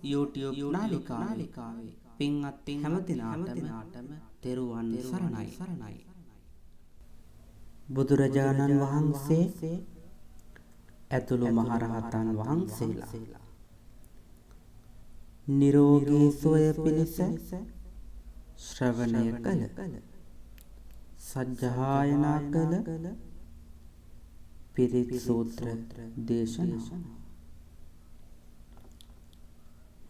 YouTube නාලිකාවේ පින්වත් හැම දිනාටම තෙරුවන් සරණයි. බුදුරජාණන් වහන්සේ ඇතුළු මහරහතන් වහන්සේලා නිරෝගී සුවය පිණිස ශ්‍රවණය කළ සජ්ජායනා කළ පිරිත් සූත්‍ර දේශනා.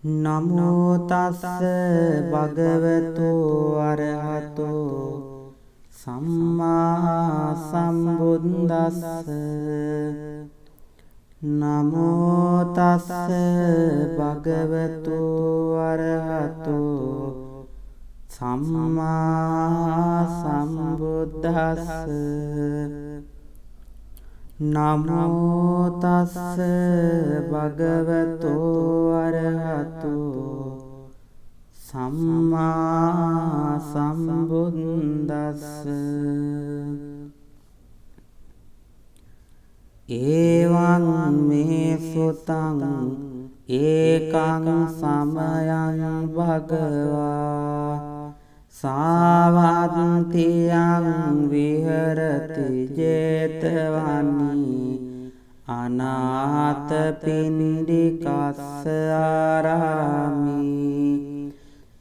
නමෝ තස්ස භගවතු අරහතෝ සම්මා සම්බුද්දස්ස. නමෝ තස්ස භගවතු අරහතෝ සම්මා සම්බුද්දස්ස. නමෝ තස්ස භගවතු අරහතෝ සම්මා සම්බුද්දස්ස. එවං මේ සුතං ඒකං සමයං භගවා සාවත්තියං විහෙරති 제තවනි අනාථපිණ්ඩිකස්ස ආරාමි.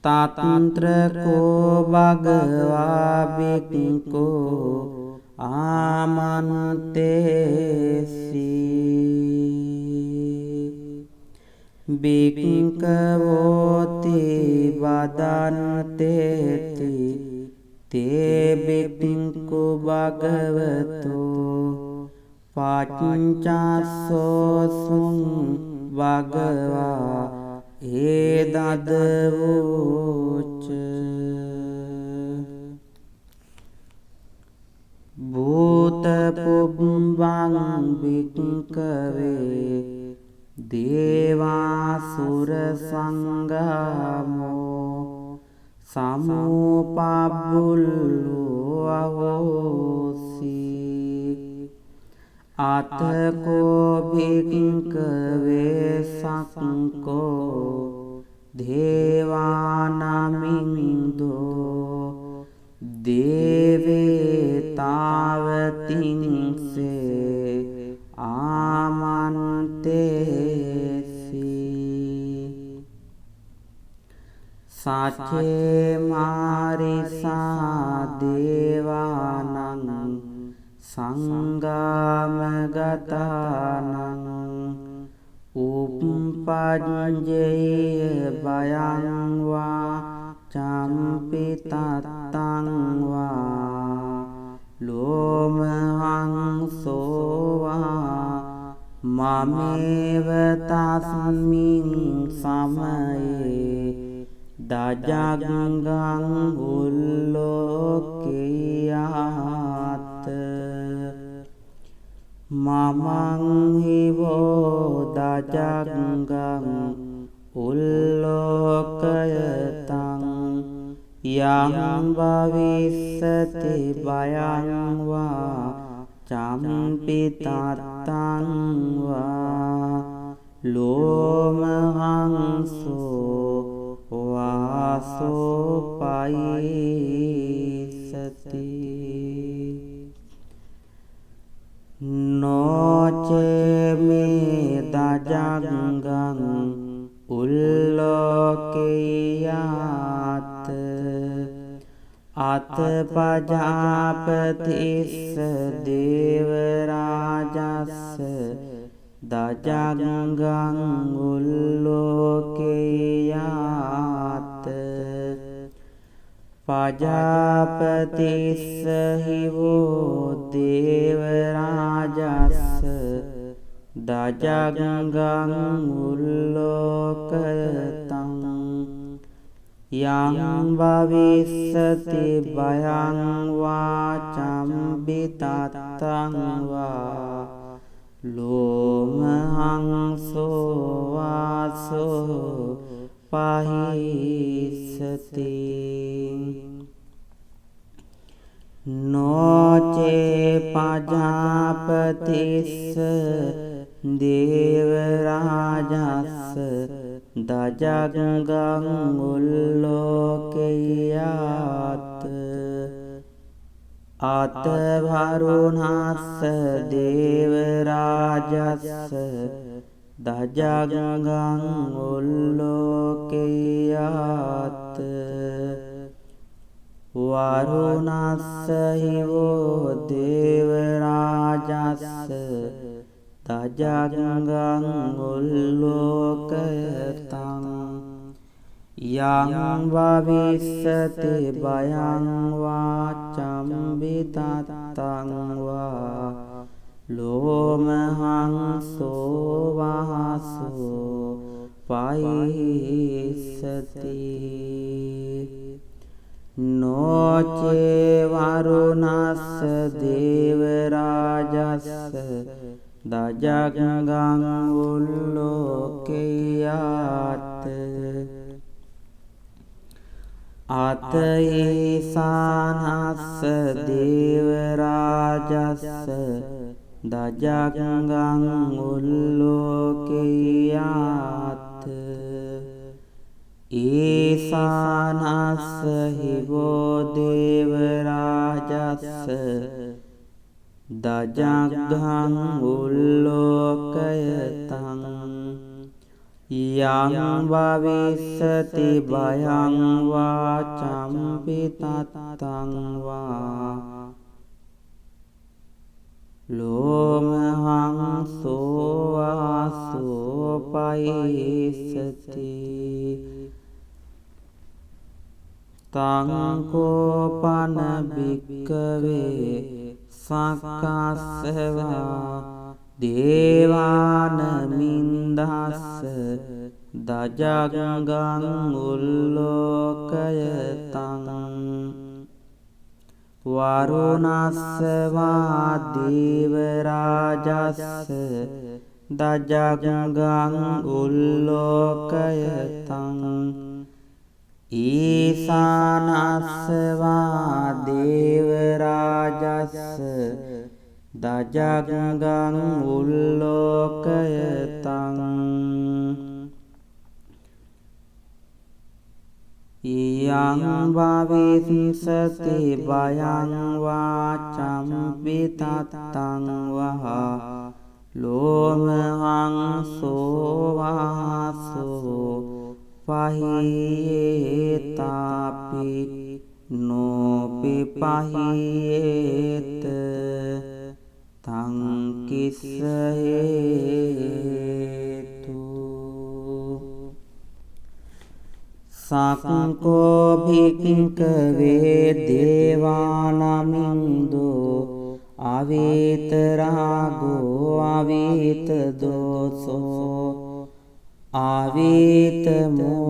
තත්‍රකෝ භගවා බික්ඛෝ ආමන්තේසි. බික්ඛවෝති වදන්තේති තේ බික්ඛු භගවතෝ පච්චස්සෝසුං භගවා ඒදදවෝච. භූත පුබ්බං භික්ඛවේ දේවාසුර සංගමෝ සමුපබ්බුල්ලෝ අහෝසි. අතකෝ භික්ඛවේ සක්කෝ දේවානමින්දෝ දේවතාවතින්සේ ආමන්තේසි. සච්චේ මාරිසා දේවානං සංගාමගතානං උප්පජ්ජේය බයං වා චම්පි තත්තං වා ලෝමහං සෝවා මමේව තස්මින් සමයේ දජග්ගං උල්ලෝකයාත. මමං හිවෝ දජග්ගං උල්ලෝකයතං යං භවිස්සති බයං වා චම්පි තත්තං වා ලෝමහං සෝ වාසෝ පයිසති. නොචේ මේ දජග්ගං උල්ලෝකයාත. අතපජාපතිස්ස දේවරාජස්ස දජග්ගං උල්ලෝකයාත. පජාපතිස්ස හිවෝ දේවරාජස්ස දජග්ගං උල්ලෝකයතං යං භවිස්සති බයං වා චම්පි තත්තං වා ලෝමහං සෝවාසෝ පහිස්සති. නොචේ පජාපතිස්ස දේවරාජස්ස දජග්ගං උල්ලෝකයාත් අතවරුණස්ස දේවරාජස්ස දජග්ගං උල්ලෝකයාත් වරුණස්ස හිවෝ දේවරාජස්ස දජග්ගං උල්ලෝකයතං යං වවිස්සති භයං වා චම්බිතත්තං වා ලෝමහං සෝවාසෝ පයිස්සති නොචේ වරුණස්ස දේවරාජස්ස දජග්ගං උල්ලෝකයාත් අතේසානස්ස දේවරාජස්ස දජග්ගං උල්ලෝකයාත් ඒසානස්ස හිවෝ දේවරාජස්ස දජග්ගං උල්ලෝකයතං යං වවිස්සති භයං වා චම්පිතත්තං වා ලෝමහං සෝවාසෝ පයිස්සති තං කෝපන භික්ඛවේ සක්කස්සවා දේවාන මින්දස්ස දජග්ගං උල්ලෝකයතං වරුණස්සවා දේවරාජස්ස දජග්ගං උල්ලෝකයතං ඊසානස්සවා දේවරාජස්ස දජග්ගං උල්ලෝකයතං යං වවිස්සති භයං වා චම්පිතත්තං වා ලෝමහං සෝවාසෝ පහියේතාපි නොපි පහියේත තං කිස්ස හේතු සක්කෝ භික්ඛවේ දේවානමින්දෝ අවේතරාගෝ අවේතදෝසෝ අවේතමෝ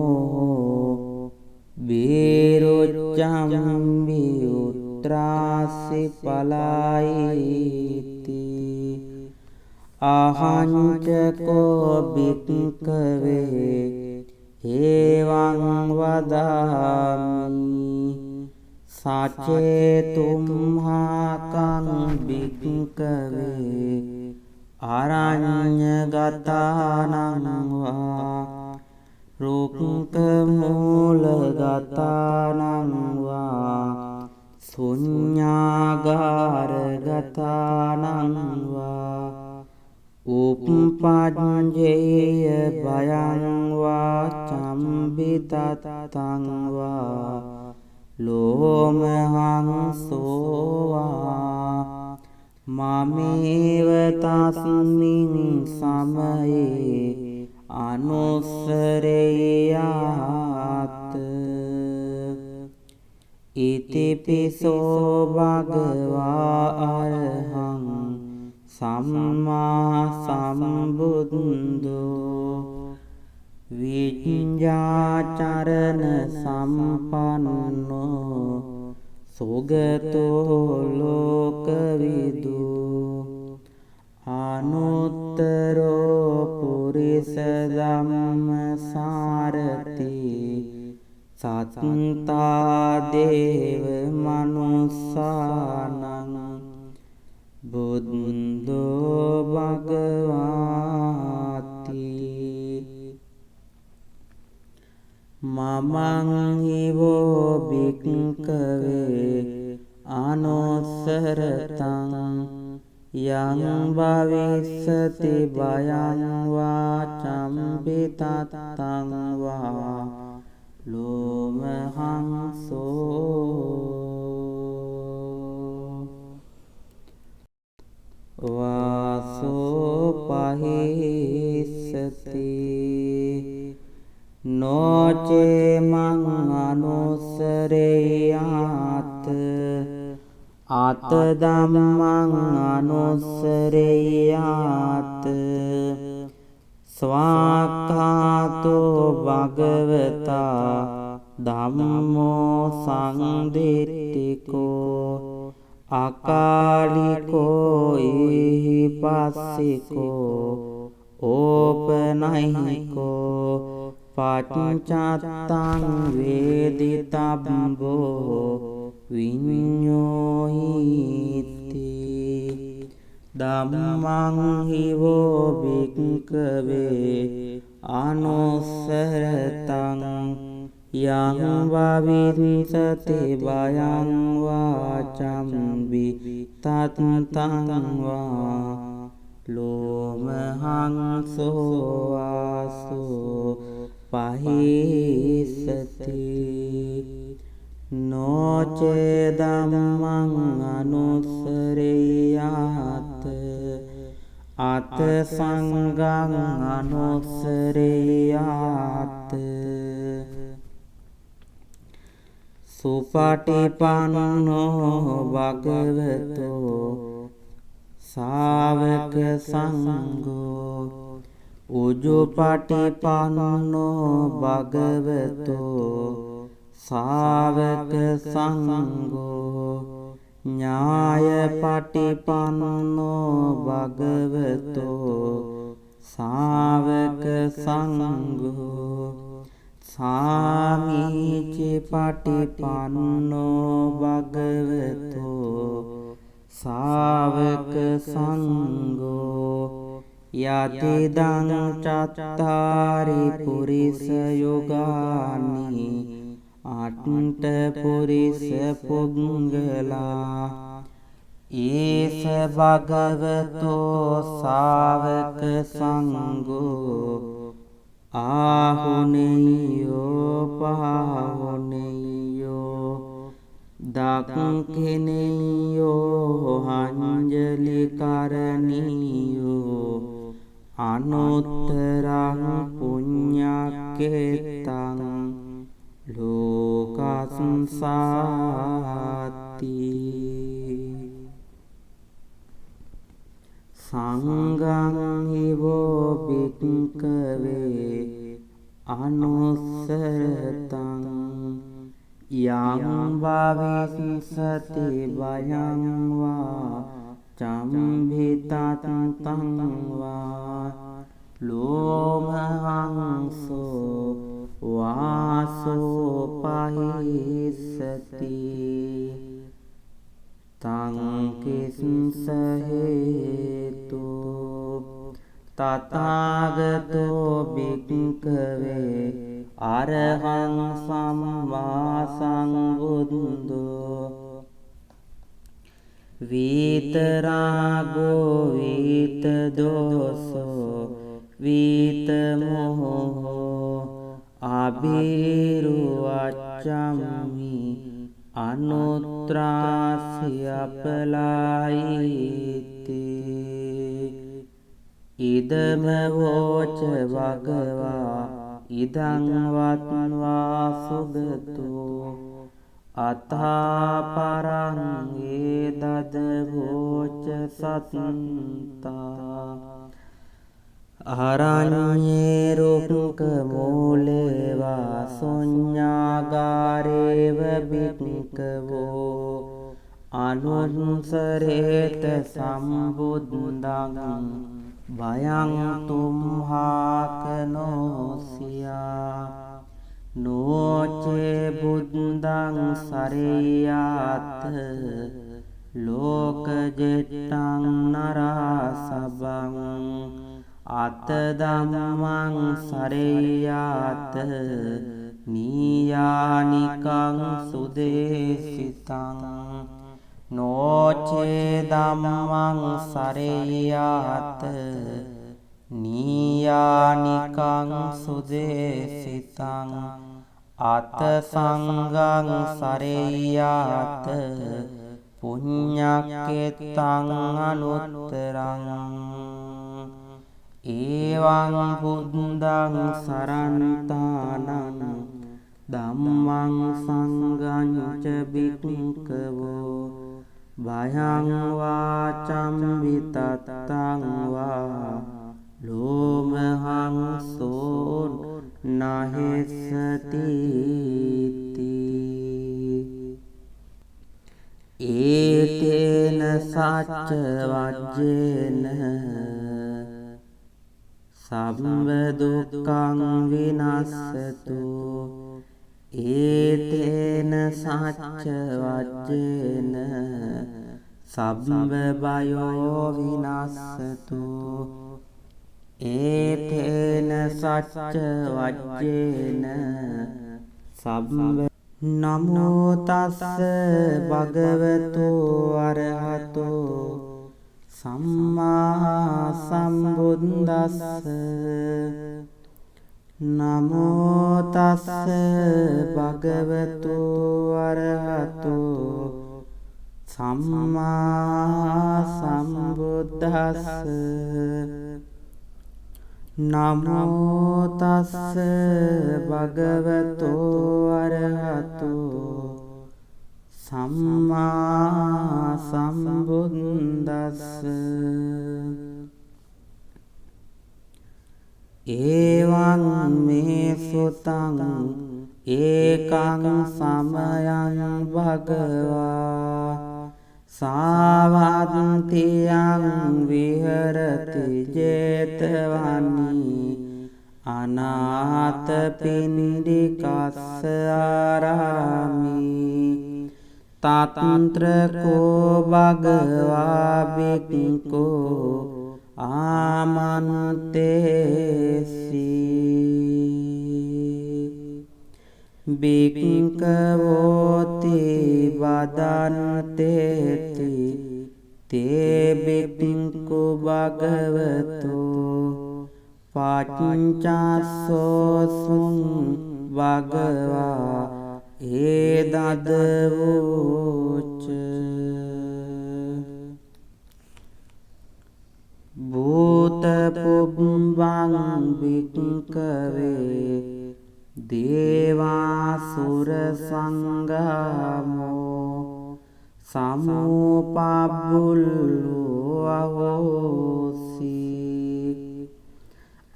බේරොච්චම් විඋත්‍රාසි පලායිති අහංචකෝ භික්ඛවේ එවං වදාමි සචේතුම්හාකං භික්ඛවේ අරඤ්ඤගතානං වා රුක්ඛ මූලගතානං වා ශුඤ්ඤාගාරගතානං වා උප්පජ්ජේය භයං වා චම්බිතත්තං වා ලෝමහං සෝවා මමේව තස්මින් සමයේ අනුස්සරේයාත් ඉතිපිසෝ භගවා අරහං සම්මා සම්බුද්ධෝ විඤ්ඤාචරණ සම්පන්නෝ සුගතෝ ලෝකවිදු අනුත්තරෝ පුරිස ධම්මසාරති සත්තා දේව මනුස්සානං බුද්ධෝ භගවාති මමං හිවෝ භික්ඛවේ අනුස්සරතං යං භවිස්සති භයං වා චම්පිතත්තං වා ලෝමහංසෝ වාසෝ පහිස්සති නොචේ මං අනුස්සරේයාත් අත ධම්මං අනුස්සරේයාත් ස්වාක්ඛාතෝ භගවතා ධම්මෝ සංදිට්ඨිකෝ අකාලිකෝ ඊහිපස්සිකෝ ඕපනයිකෝ පච්චත්තං වේදිතබ්බෝ විඤ්ඤෝයිති ධම්මං හිවෝ භික්ඛවේ අනුස්සරතං යං භවිස්සති භයං වා චම්පිතත්තං වා ලෝමහංසෝ වාසෝ පහිස්සති නොචේ ධම්මං අනුස්සරේයාත් අත සංඝං අනුස්සරේයාත් සුපටිපන්නෝ භගවතෝ ශාවක සංඝෝ උජුපටිපන්නෝ භගවතෝ ශාවක සංඝෝ ඥායපටිපන්නෝ භගවතෝ ශාවක සංඝෝ සාමීචි පටිපන්නෝ භගවතෝ ශාවක සංඝෝ යතිදං චත්තාරි පුරිස යුගානි අට්ඨ පුරිස පුංගලා ඊස භගවතෝ ශාවක සංඝෝ ආහුනේයෝ පාහුනේයෝ දක්ඛිනේයෝ අංජලි කරණීයෝ අනුත්තරං පුඤ්ඤක්ඛේතං ලෝකස්සාති සංඝං හිවෝ භික්ඛවේ අනුස්සරතං යං භවිස්සති භයං වා චම්පිතත්තං වා ලෝමහංසෝ වාසෝ පහිස්සති තං කිස්ස හේතු තථාගතෝ භික්ඛවේ අරහං සම්මා සම්බුද්ධෝ විතරාගෝ විත දෝසෝ විත මොහෝ අබිරුවච්ඡම්මි අනුත්‍රාසියපලායිති ඉදම වෝච භගවා ඉදං වත්වා සුගතෝ අතාපරං ඒදද වෝච සත්තා අරඤ්ඤේ රුක්ක මූලේ වා ශුඤ්ඤාගාරේව භික්ඛවෝ අනුස්සරේත සම්බුද්ධං භයං තුම්හාකනෝසියා නොචේ බුද්ධං සරේයාත් ලෝකජෙට්ටං නරාසබං අත ධම්මං සරේයාත නීයානිකං සුදේසිතං නෝචේ ධම්මං සරෙය්‍යාත නීයානිකං සුදේසිතං අත සංඝං සරෙය්‍යාත පුඤ්ඤක්කෙත්තං අනුත්තරං ඒවං බුද්ධං සරණතානං ධම්මං සංඝං ච භික්ඛවෝ භයං වාචම් විතත්තං වා ලෝමහං සෝන් නහෙස්සති ඒතේන සච්ච වජ්ජේන සම්බ දුක්ඛං විනස්සතු ඒතේන සච්ච වජ්ජේන සම්බ බයෝ විනස්සතු ඒතේන සච්ච වජ්ජේන සම්බ නමෝ තස්ස භගවතු අරහතෝ සම්මා සම්බුද්දස්ස නමෝ තස්ස භගවතු අරහතෝ සම්මා සම්බුද්දස්ස නමෝ තස්ස භගවතු අරහතෝ සම්මා සම්බුද්දස්ස ඒවං මේ සුතං ඒකං සමයං භගවා සාවත්තියං විහෙරති 제තවනි අනාථපිණ්ඩිකස්ස ආරාමි තත්ත්‍රකෝ භගවා බික්ඛෝ ආමන්තේසි බික්ඛවෝති වදන්තේති තේ බික්ඛු භගවතෝ පච්චස්සෝසුං භගවා ඒදදවෝච භූත පුබ්බං භික්ඛවේ දේවාසුර සංගමෝ සමෝපබ්බුල්ලෝ අහෝසි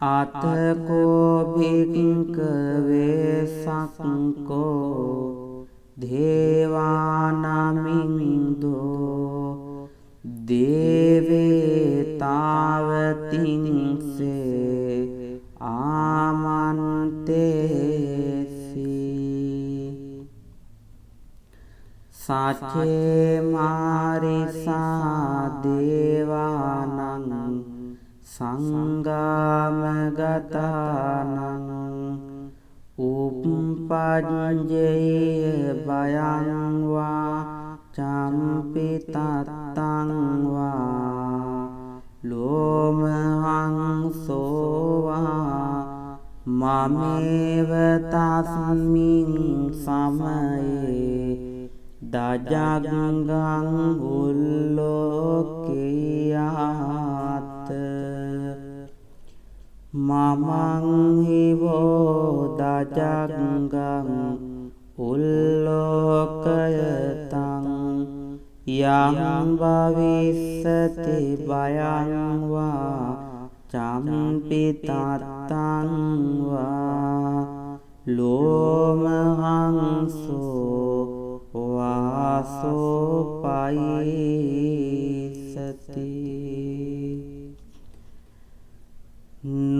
අතකෝ භික්ඛවේ සක්කෝ දේවානමින්දෝ දේවතාවතින්සේ ආමන්තේසි සචේ මාරිසා දේවානං සංගාමගතානං උප්පජ්ජේ බයං වා චම්පි තත්තං වා ලෝමහං සෝවා මමේව තස්මින් සමයේ දජග්ගං උල්ලෝකියාත මමං හිවෝ දජග්ගං උල්ලෝකයතං යං භවිස්සති බයං වා චම්පි තත්තං වා ලෝමහං සෝ වාසෝ පයිසති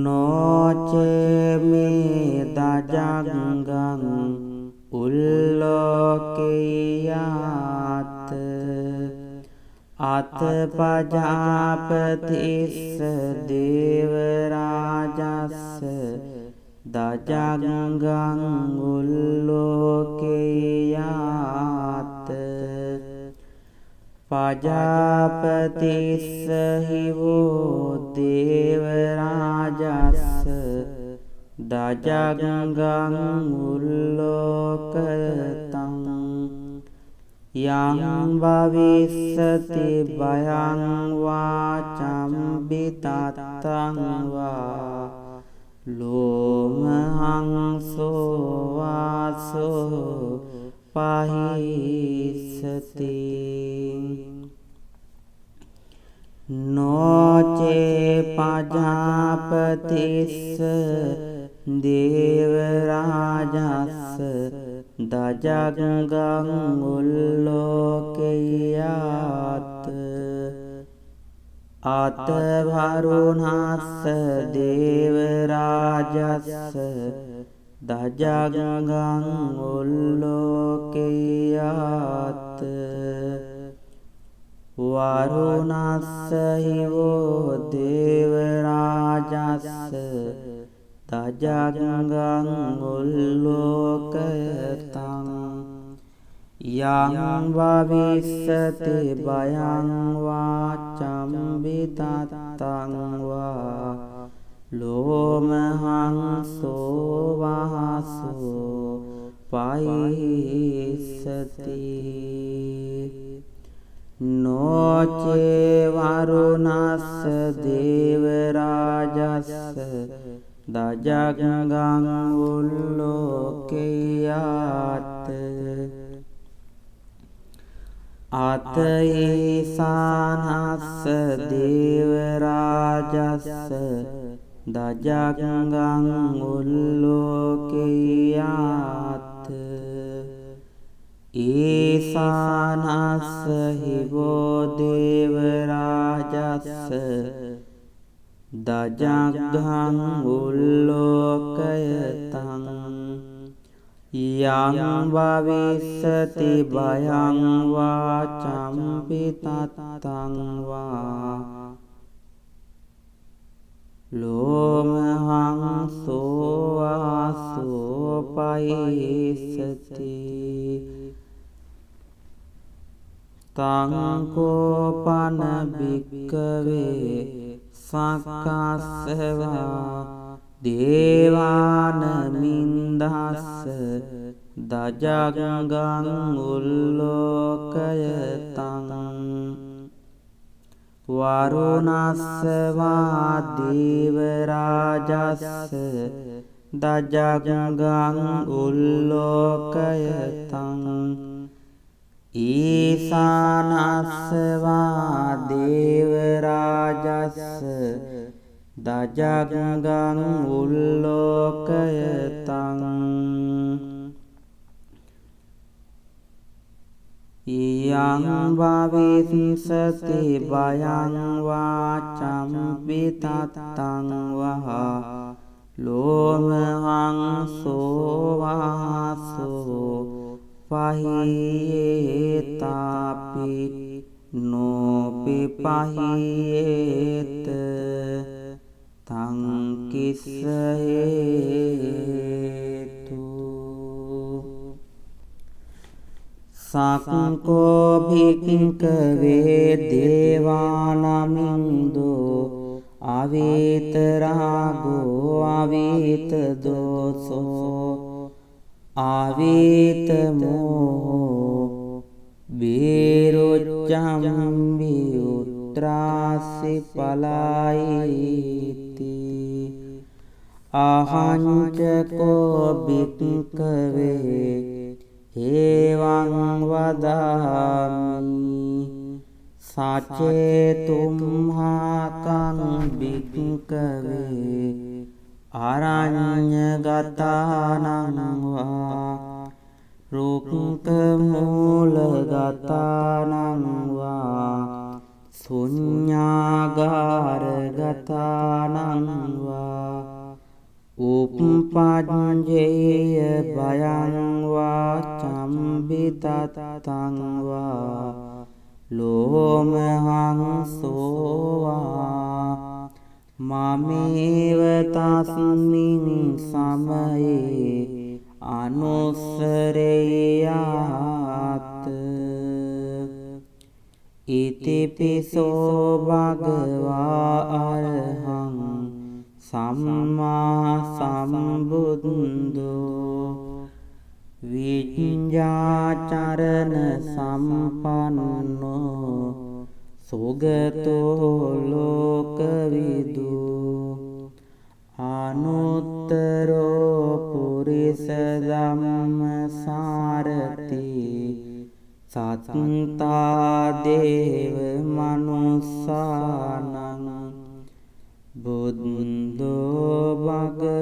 නොචේ මේ දජග්ගං උල්ලෝකයාත අතපජාපතිස්ස දේවරාජස්ස දජංගං උල්ලෝකේයාත පජාපතිස්ස හිවෝ දේවරාජස්ස දජංගං උල්ලෝකතං යං භවිස්සති භයං වාචම්බිතත්තං වා ලෝමහංසෝ වාසෝ පහිස්සති නොචේ පජාපතිස්ස දේවරාජස්ස දජංගං උල්ලෝකයාත අතවරුණස්ස දේවරාජස්ස දජංගං උල්ලෝකයාත වරුණස්ස හිවෝ දේවරාජස්ස දජංගං උල්ලෝකතං යං භවිස්සති භයං වාචම්බිතත්තං වා ලෝමහංසෝ වාසෝ පහිස්සති නොචේ වරුණස්ස දේවරාජස්ස දජංගං උල්ලෝකයාත අතේසානස්ස දේවරාජස්ස දජංගං උල්ලෝකයාත ඊසානස්ස හිවෝ දේවරාජස්ස දජංගං උල්ලෝකයතං යං භවිස්සති භයං වාචම්පිතත්තං වා ලෝමහංසෝ වාසෝ පහිස්සති තං කෝපන භික්ඛවේ සක්කස්සවා දේවාන මින්දස්ස දජංගං උල්ලෝකයතං වරුණස්සවා දේවරාජස්ස දජංගං උල්ලෝකයතං ඊසානස්සවා දේවරාජස්ස දජංගං උල්ලෝකයතං යං භවිස්සති භයං වාචම්බිතත්තං වහා ලෝමහංසෝ වාසෝ පහියේතාපි නොපි පහියේත තං කිස්ස හේතු සක්කෝ භික්ඛවේ දේවානමින්දෝ අවේතරාගෝ අවේතදෝසෝ අවේතමෝ බේරොච්චම්බිඋත්‍රාසි පලායිති අහංචකෝ භික්ඛවේ එවං වදාමි සචේතුම්හාකං භික්ඛවේ අරඤ්ඤගතානං වා රුක්ඛ මූලගතානං වා ශුඤ්ඤාගාරගතානං වා උප්පඤ්ඤේය භයං වාචම්බිතත්තං වා ලෝමහංසෝ වා මමේව තස්මින් සමයේ අනුස්සරේයාත් ඉතිපිසෝ භගවා අරහං සම්මා සම්බුද්ධෝ විඤ්ඤාචරණ සම්පන්නෝ සුගතෝ ලෝකවිදු අනුත්තරෝ පුරිස ධම්මසාරති සත්තා දේව මනුස්සානං බුද්ධෝ භගවාති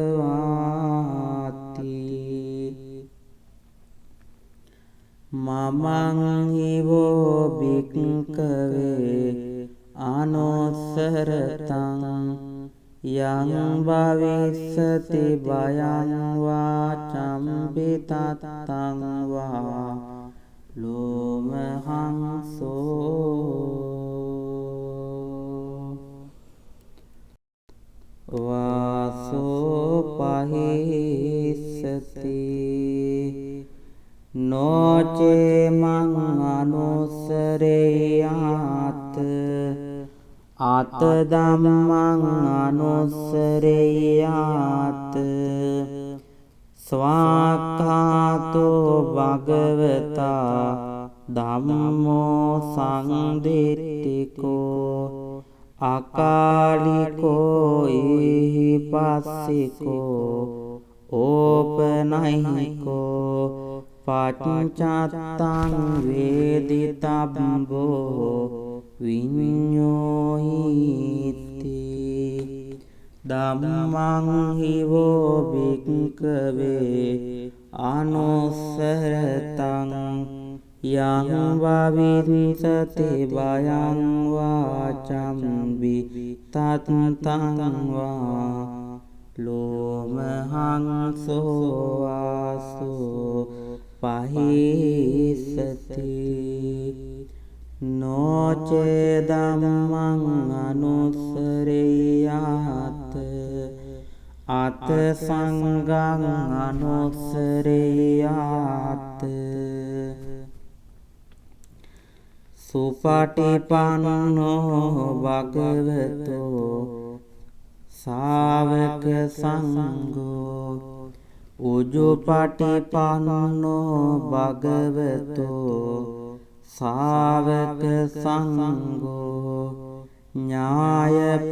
මමං හිවෝ භික්ඛවේ අනුස්සරතං යං භවිස්සති භයං වා චම්පිතත්තං වා ලෝමහංසෝ වාසෝ පහිස්සති නොචේ මං අනුස්සරේයාත් අත ධම්මං අනුස්සරේයාත් ස්වාක්ඛාතෝ භගවතා ධම්මෝ සංදිට්ඨිකෝ අකාලිකෝ ඊහිපස්සිකෝ ඕපනයිකෝ පච්චත්තං වේදිතබ්බෝ විඤ්ඤෝයිති ධම්මං හිවෝ භික්ඛවේ අනුස්සරතං යං භවිස්සති භයං වා චම්බි තත්තං වා ලෝමහංසෝ වාසෝ පහිස්සති නොචේ ධම්මං අනුස්සරේයාත් අත සංඝං අනුස්සරේයාත් සුපටිපන්නෝ භගවතෝ ශාවක සංඝෝ උජුපටිපන්නෝ භගවතෝ ශාවක සංඝෝ ඥායපටිපන්නෝ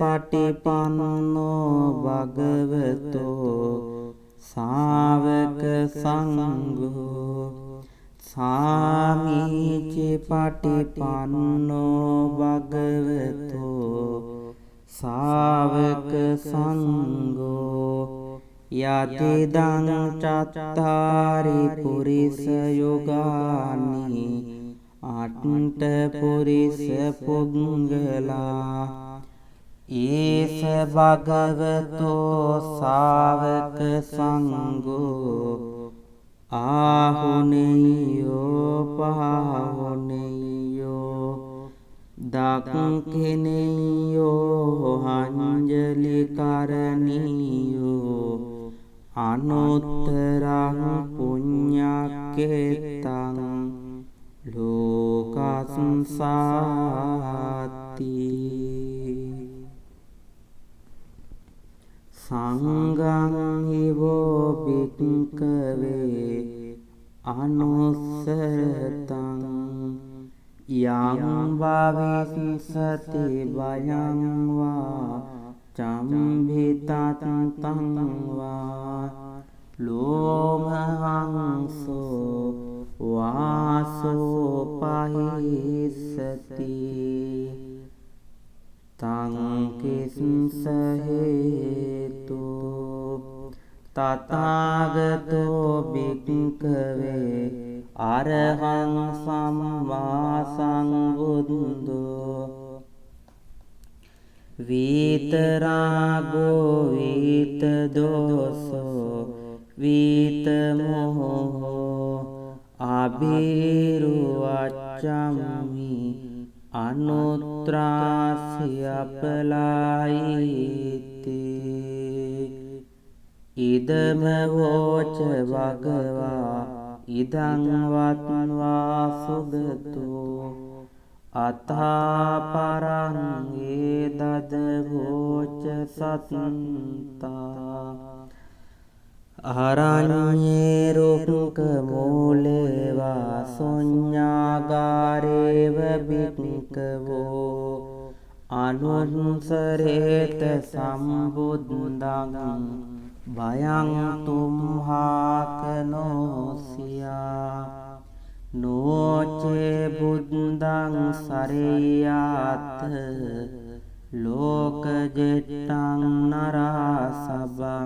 භගවතෝ ශාවක සංඝෝ සාමීචි පටිපන්නෝ භගවතෝ ශාවක සංඝෝ යතිදං චත්තාරි පුරිස යුගානි අට්ඨ පුරිස පුංගලා ඒස භගවතෝ ශාවක සංඝෝ ආහුනේයෝ පහුනේයෝ දක්ඛිනේයෝ අංජලි කරණීයෝ අනුත්තරං පුඤ්ඤක්ඛේතං ලෝකස්සාති සංඝං හිවෝ භික්ඛවේ අනුස්සරතං යං භවිස්සති භයං වා චම්භිතත්තං වා ලෝමහංසෝ වාසෝ පහිස්සති තං කිස්ස හේතු තථාගතෝ භික්ඛවේ අරහං සම්මා සම්බුද්ධෝ විතරාගෝ විතදෝසෝ විතමෝහෝ අබිරුවච්ඡම්මි අනුත්‍රාසියපලායිති ඉදම වෝච භගවා ඉදං වත්වා සුගතෝ අතාපරං ඒදද වෝච සත්තා අරඤ්ඤේ රුක්ක මූලේවා සොඤ්ඤාගාරේව බික්කවෝ අනුන්සරේත සම්බුද්ධං භයං තුම්හාකනෝසියා නෝචේ බුද්ධං සරේයාත ලෝකජෙට්ටං නරාසබං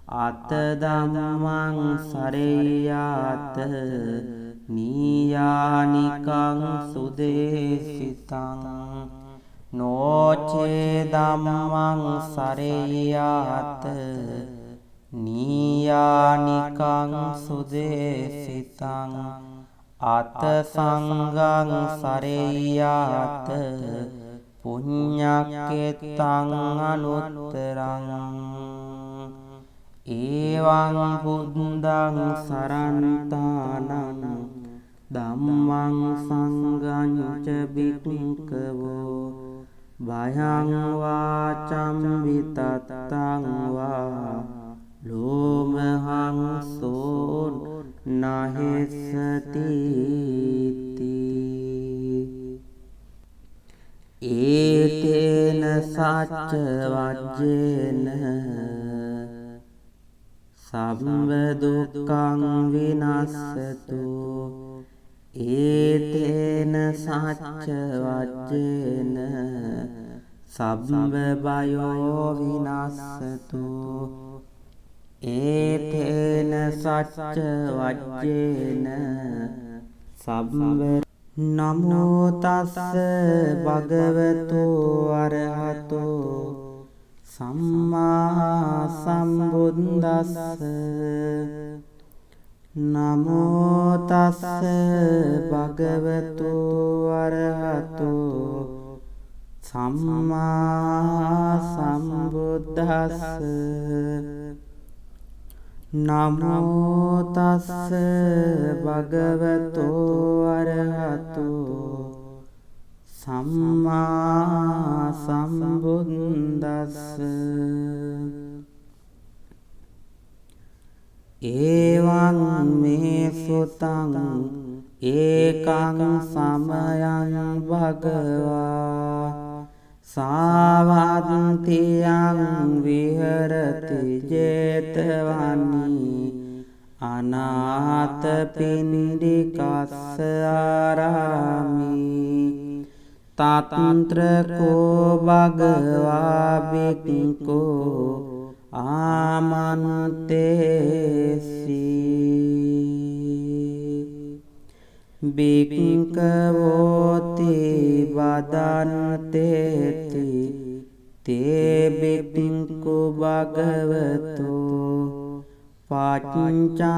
අත ධම්මං සරේයාත නීයානිකං සුදේසිතං නෝචේ ධම්මං සරේයාත නීයානිකං සුදේසිතං අත සංඝං සරේයාත පුඤ්ඤක්කෙත්තං අනුත්තරං ඒවං බුද්ධං සරණතානං ධම්මං සංඝං ච බික්ඛවෝ භයං වාචම් විතත්තං වා ලෝමහං සෝ නහෙස්සති ඒතේන සච්ච වජ්ජේන සම්බ දුක්ඛං විනස්සතු ඒතේන සච්ච වජ්ජේන සම්බ බයෝ විනස්සතු ඒතේන සච්ච වජ්ජේන සම්බ නමෝ තස්ස භගවතු අරහතෝ සම්මා සම්බුද්දස්ස නමෝ තස්ස භගවතු අරහතෝ සම්මා සම්බුද්දස්ස නමෝ තස්ස භගවතු අරහතෝ සම්මා සම්බුද්දස්ස ඒවං මේ සුතං ඒකං සමයං භගවා සාවත්තියං විහෙරති 제තවනි අනාථපිණ්ඩිකස්ස ආරාමි තත්ත්‍රකෝ භගවා බික්ඛෝ ආමන්තේසි බික්ඛවෝති වදන්තේති තේ බික්ඛු භගවතෝ පච්චස්සෝසුං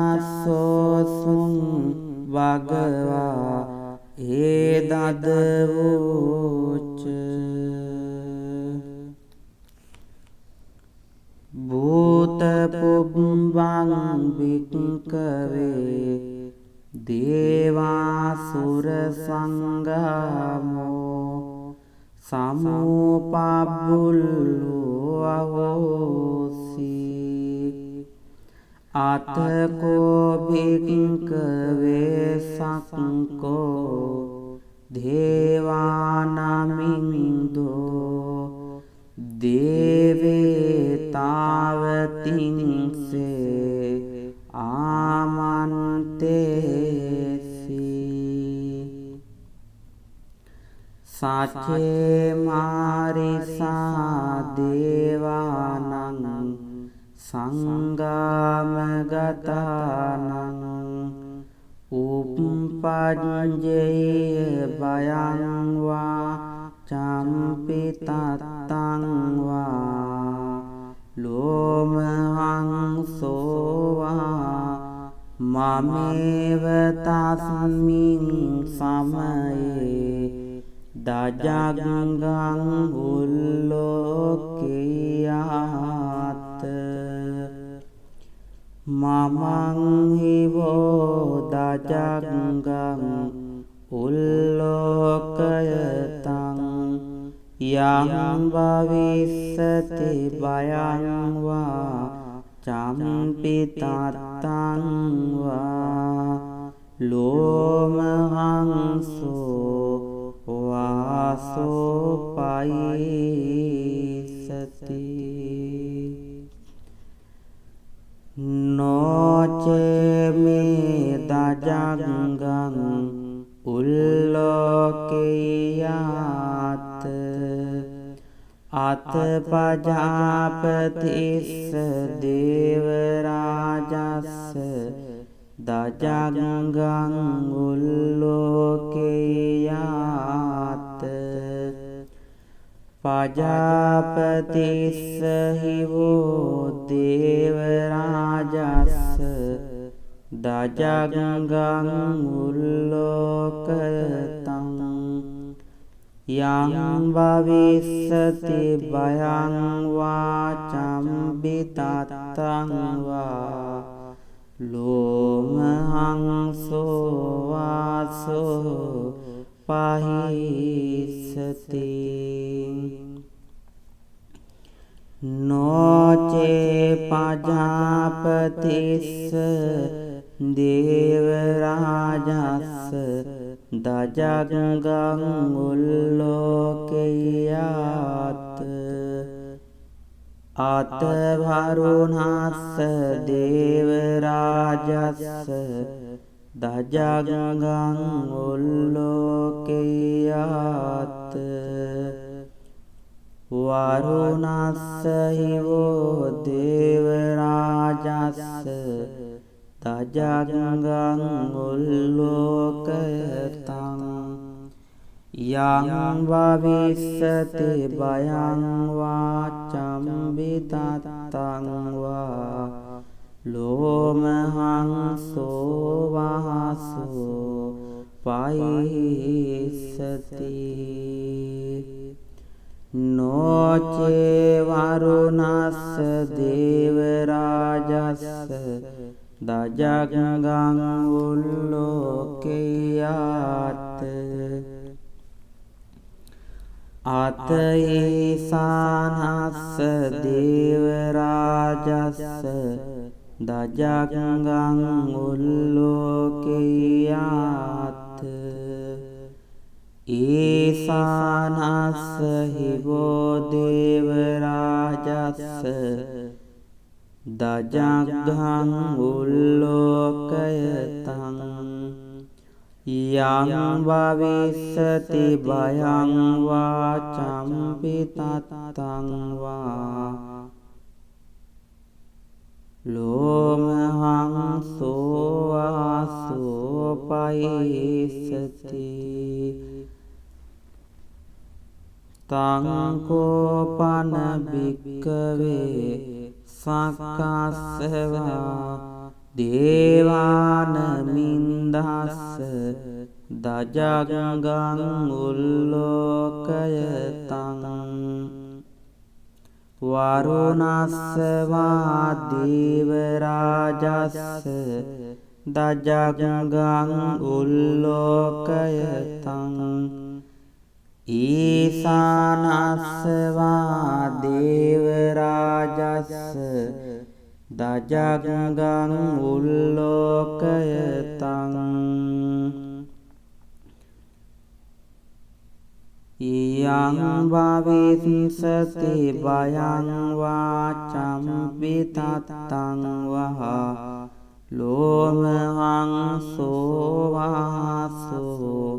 භගවා ඒදදවෝච භූත පුබ්බං භික්ඛවේ දේවාසුර සංගමෝ සමෝපබ්බුල්ලෝ අහෝසි අතකෝ භික්ඛවේ සක්කෝ දේවානමින්දෝ දේවතාවතින්සේ ආමන්තේසි සචේ මාරිසා දේවානං සංගාමගතානං උප්පජ්ජේය බයං වා චම්පි තත්තං වා ලෝමහං සෝවා මමේව තස්මින් සමයේ දජග්ගං උල්ලෝකයාත් මමං හිවෝ දජග්ගං උල්ලෝකයතං යං භවිස්සති භයං වා චම්පි තත්තං වා ලෝමහංසෝ වාසෝ පයිසති නොචේ දජග්ගං උල්ලෝකයාත් අතපජාපතිස්ස දේවරාජස්ස දජග්ගං උල්ලෝකයාත් පජාපතිස්ස හිවෝ දේවරාජස්ස දජග්ගං උල්ලෝකයතං යං භවිස්සති භයං වා චම්පි තත්තං වා ලෝමහංසෝ වාසෝ පහිස්සති නොචේ පජාපතිස්ස දේවරාජස්ස දජග්ගං උල්ලෝකයාත් අතවරුණස්ස දේවරාජස්ස දජග්ගං උල්ලෝකයාත් වරුණස්ස හිවෝ දේවරාජස්ස දජග්ගං උල්ලෝකයතං යං භවිස්සති භයං වා චම්පි තත්තං වා ලෝමහංසෝ වාසෝ පයිස්සති නොචේ වරුණස්ස දේවරාජස්ස දජග්ගං උල්ලෝකයාත් අතේසානස්ස දේවරාජස්ස දජග්ගං උල්ලෝකයාත් ඒසානස්ස හිවෝ දේවරාජස්ස දජග්ගං උල්ලෝකයතං යං භවිස්සති භයං වා චම්පි තත්තං වා ලෝමහංසෝ වාසෝ පයිස්සති තං කෝපන භික්ඛවේ සක්කස්සවා දේවාන මින්දස්ස දජග්ගං උල්ලෝකයතං වරුණස්සවා දේවරාජස්ස දජග්ගං උල්ලෝකයතං ඊසානස්සවා දේවරාජස්ස දජග්ගං උල්ලෝකයතං යං භවිස්සති භයං වා චම්පි තත්තං වා ලෝමහංසෝ වාසෝ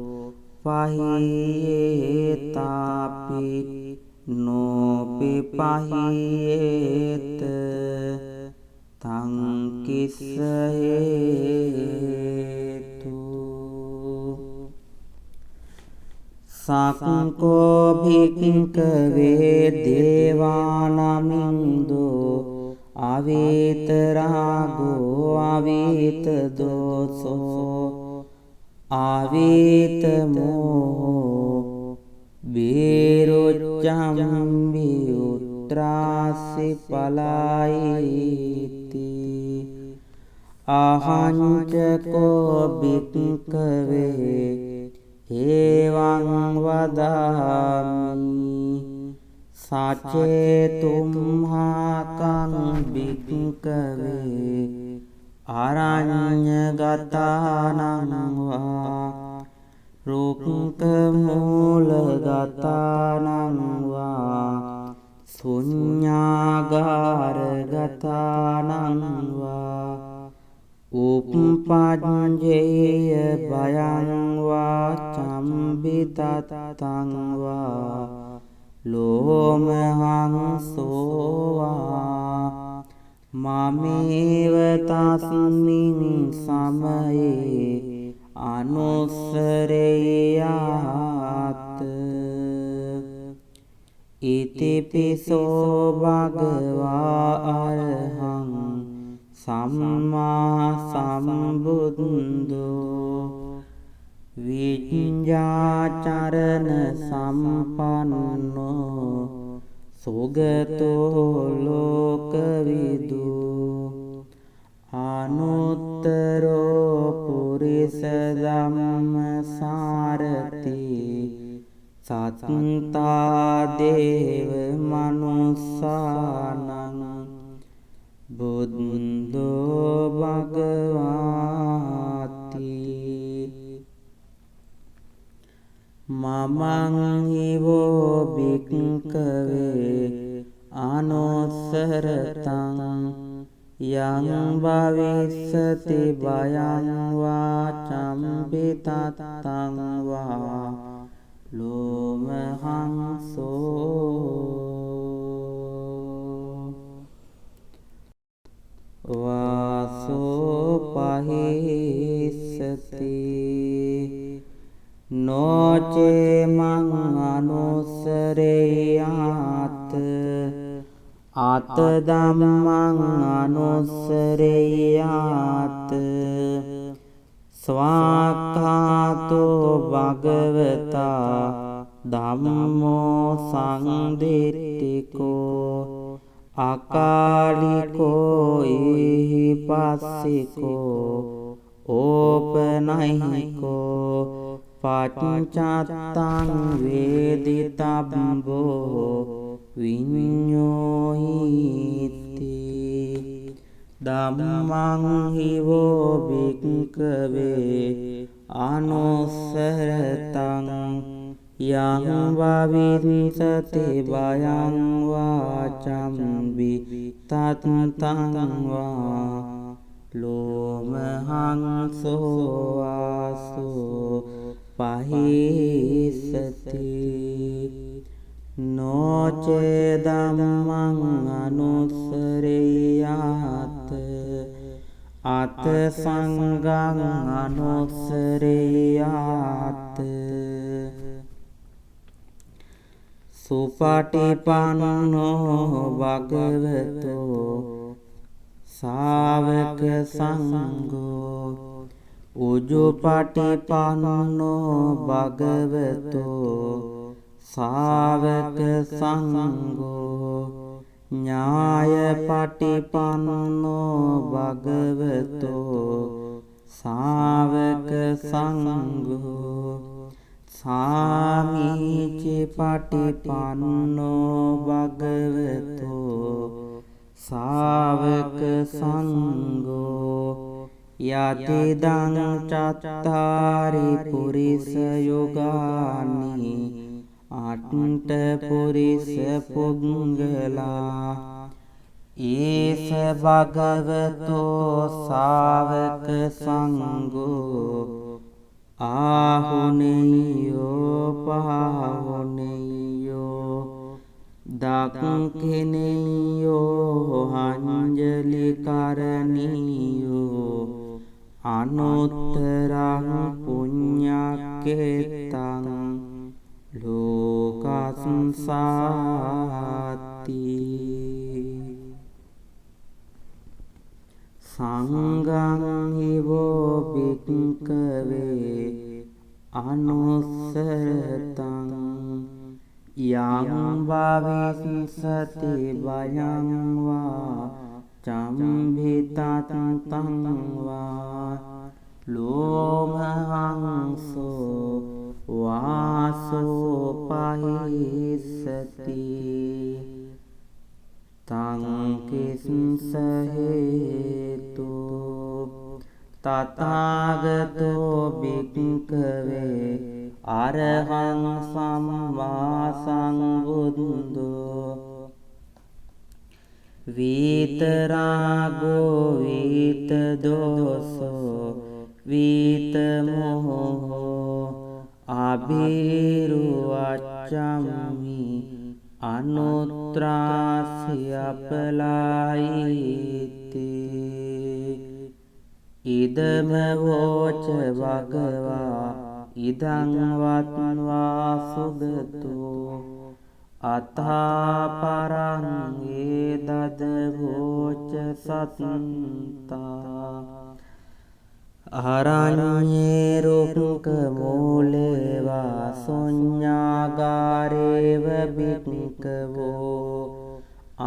පහියේතාපි නොපි පහියේත තං කිස්ස හේතු සක්කෝ භික්ඛවේ දේවානමින්දෝ අවේතරාගෝ අවේත දෝසෝ අවේත මෝහෝ වීරුච්ඡම් විඋත්‍රාසි පලායිති අහංචකෝ භික්ඛවේ එවං වදාමි සචේතුම්හාකං භික්ඛවේ අරඤ්ඤගතානං වා රුක්ඛ මූලගතානං වා ශුඤ්ඤාගාරගතානං වා උප්පජ්ජේය භයං වා චම්බිතත්තං වා ලෝමහං සෝවා මමේව තස්මින් සමයේ අනුස්සරේයාත් ඉතිපිසෝ භගවා අරහං සම්මා සම්බුද්ධෝ විඤ්ඤාචරණ සම්පන්නෝ සුගතෝ ලෝකවිදු අනුත්තරෝ පුරිස ධම්මසාරති සත්තා දේව මනුස්සානං බුද්ධෝ භගවාති මමං හිවෝ භික්ඛවේ අනුස්සරතං යං භවිස්සති භයං වා චම්පිතත්තං වා ලෝමහං සෝ වාසෝ පහිස්සති නොචේ මං අනුස්සරේයාත් අත ධම්මං අනුස්සරේයාත් ස්වාක්ඛාතෝ භගවතා ධම්මෝ සංදිට්ඨිකෝ අකාලිකෝ ඊහිපස්සිකෝ ඕපනයිකෝ පච්චත්තං වේදිතබ්බෝ විඤ්ඤෝයිති ධම්මං හිවෝ භික්ඛවේ අනුස්සරතං යං භවිස්සති භයං වා චම්බි තත්තං වා ලෝමහං සෝවාසෝ පහිස්සති නොචේ ධම්මං අනුස්සරේයාත් අත සංඝං අනුස්සරේයාත් සුපටිපන්නෝ භගවතෝ ශාවක සංඝෝ උජුපටිපන්නෝ භගවතෝ ශාවක සංඝෝ ඥායපටිපන්නෝ භගවතෝ ශාවක සංඝෝ සාමීචි පටිපන්නෝ භගවතෝ ශාවක සංඝෝ යතිදං චත්තාරි පුරිස යුගානි අට්ඨ පුරිස පුංගලා ඊස භගවතෝ ශාවක සංඝෝ ආහුනේයෝ පහුනේයෝ දක්ඛිනේයෝ අංජලි කරණීයෝ අනුත්තරං පුඤ්ඤක්ඛේතං ලෝකස්සාති සංඝං හිවෝ භික්ඛවේ අනුස්සරතං යං භවිස්සති භයං වා චම්භිතත්තං වා ලෝමහංසෝ වාසෝ පහිස්සති තං කිස්ස හේතු තථාගතෝ භික්ඛවේ අරහං සම්මා සම්බුද්ධෝ විතරාගෝ විතදෝසෝ විතමෝහෝ අබිරුවච්ඡම්මි අනුත්‍රාසියපලායිති ඉදම වෝච භගවා ඉදං වත්වා සුගතෝ අතාපරං ඒදද වෝච සත්තා අරඤ්ඤේ රුක්ක මූලේවා සොඤ්ඤාගාරේව බික්කවෝ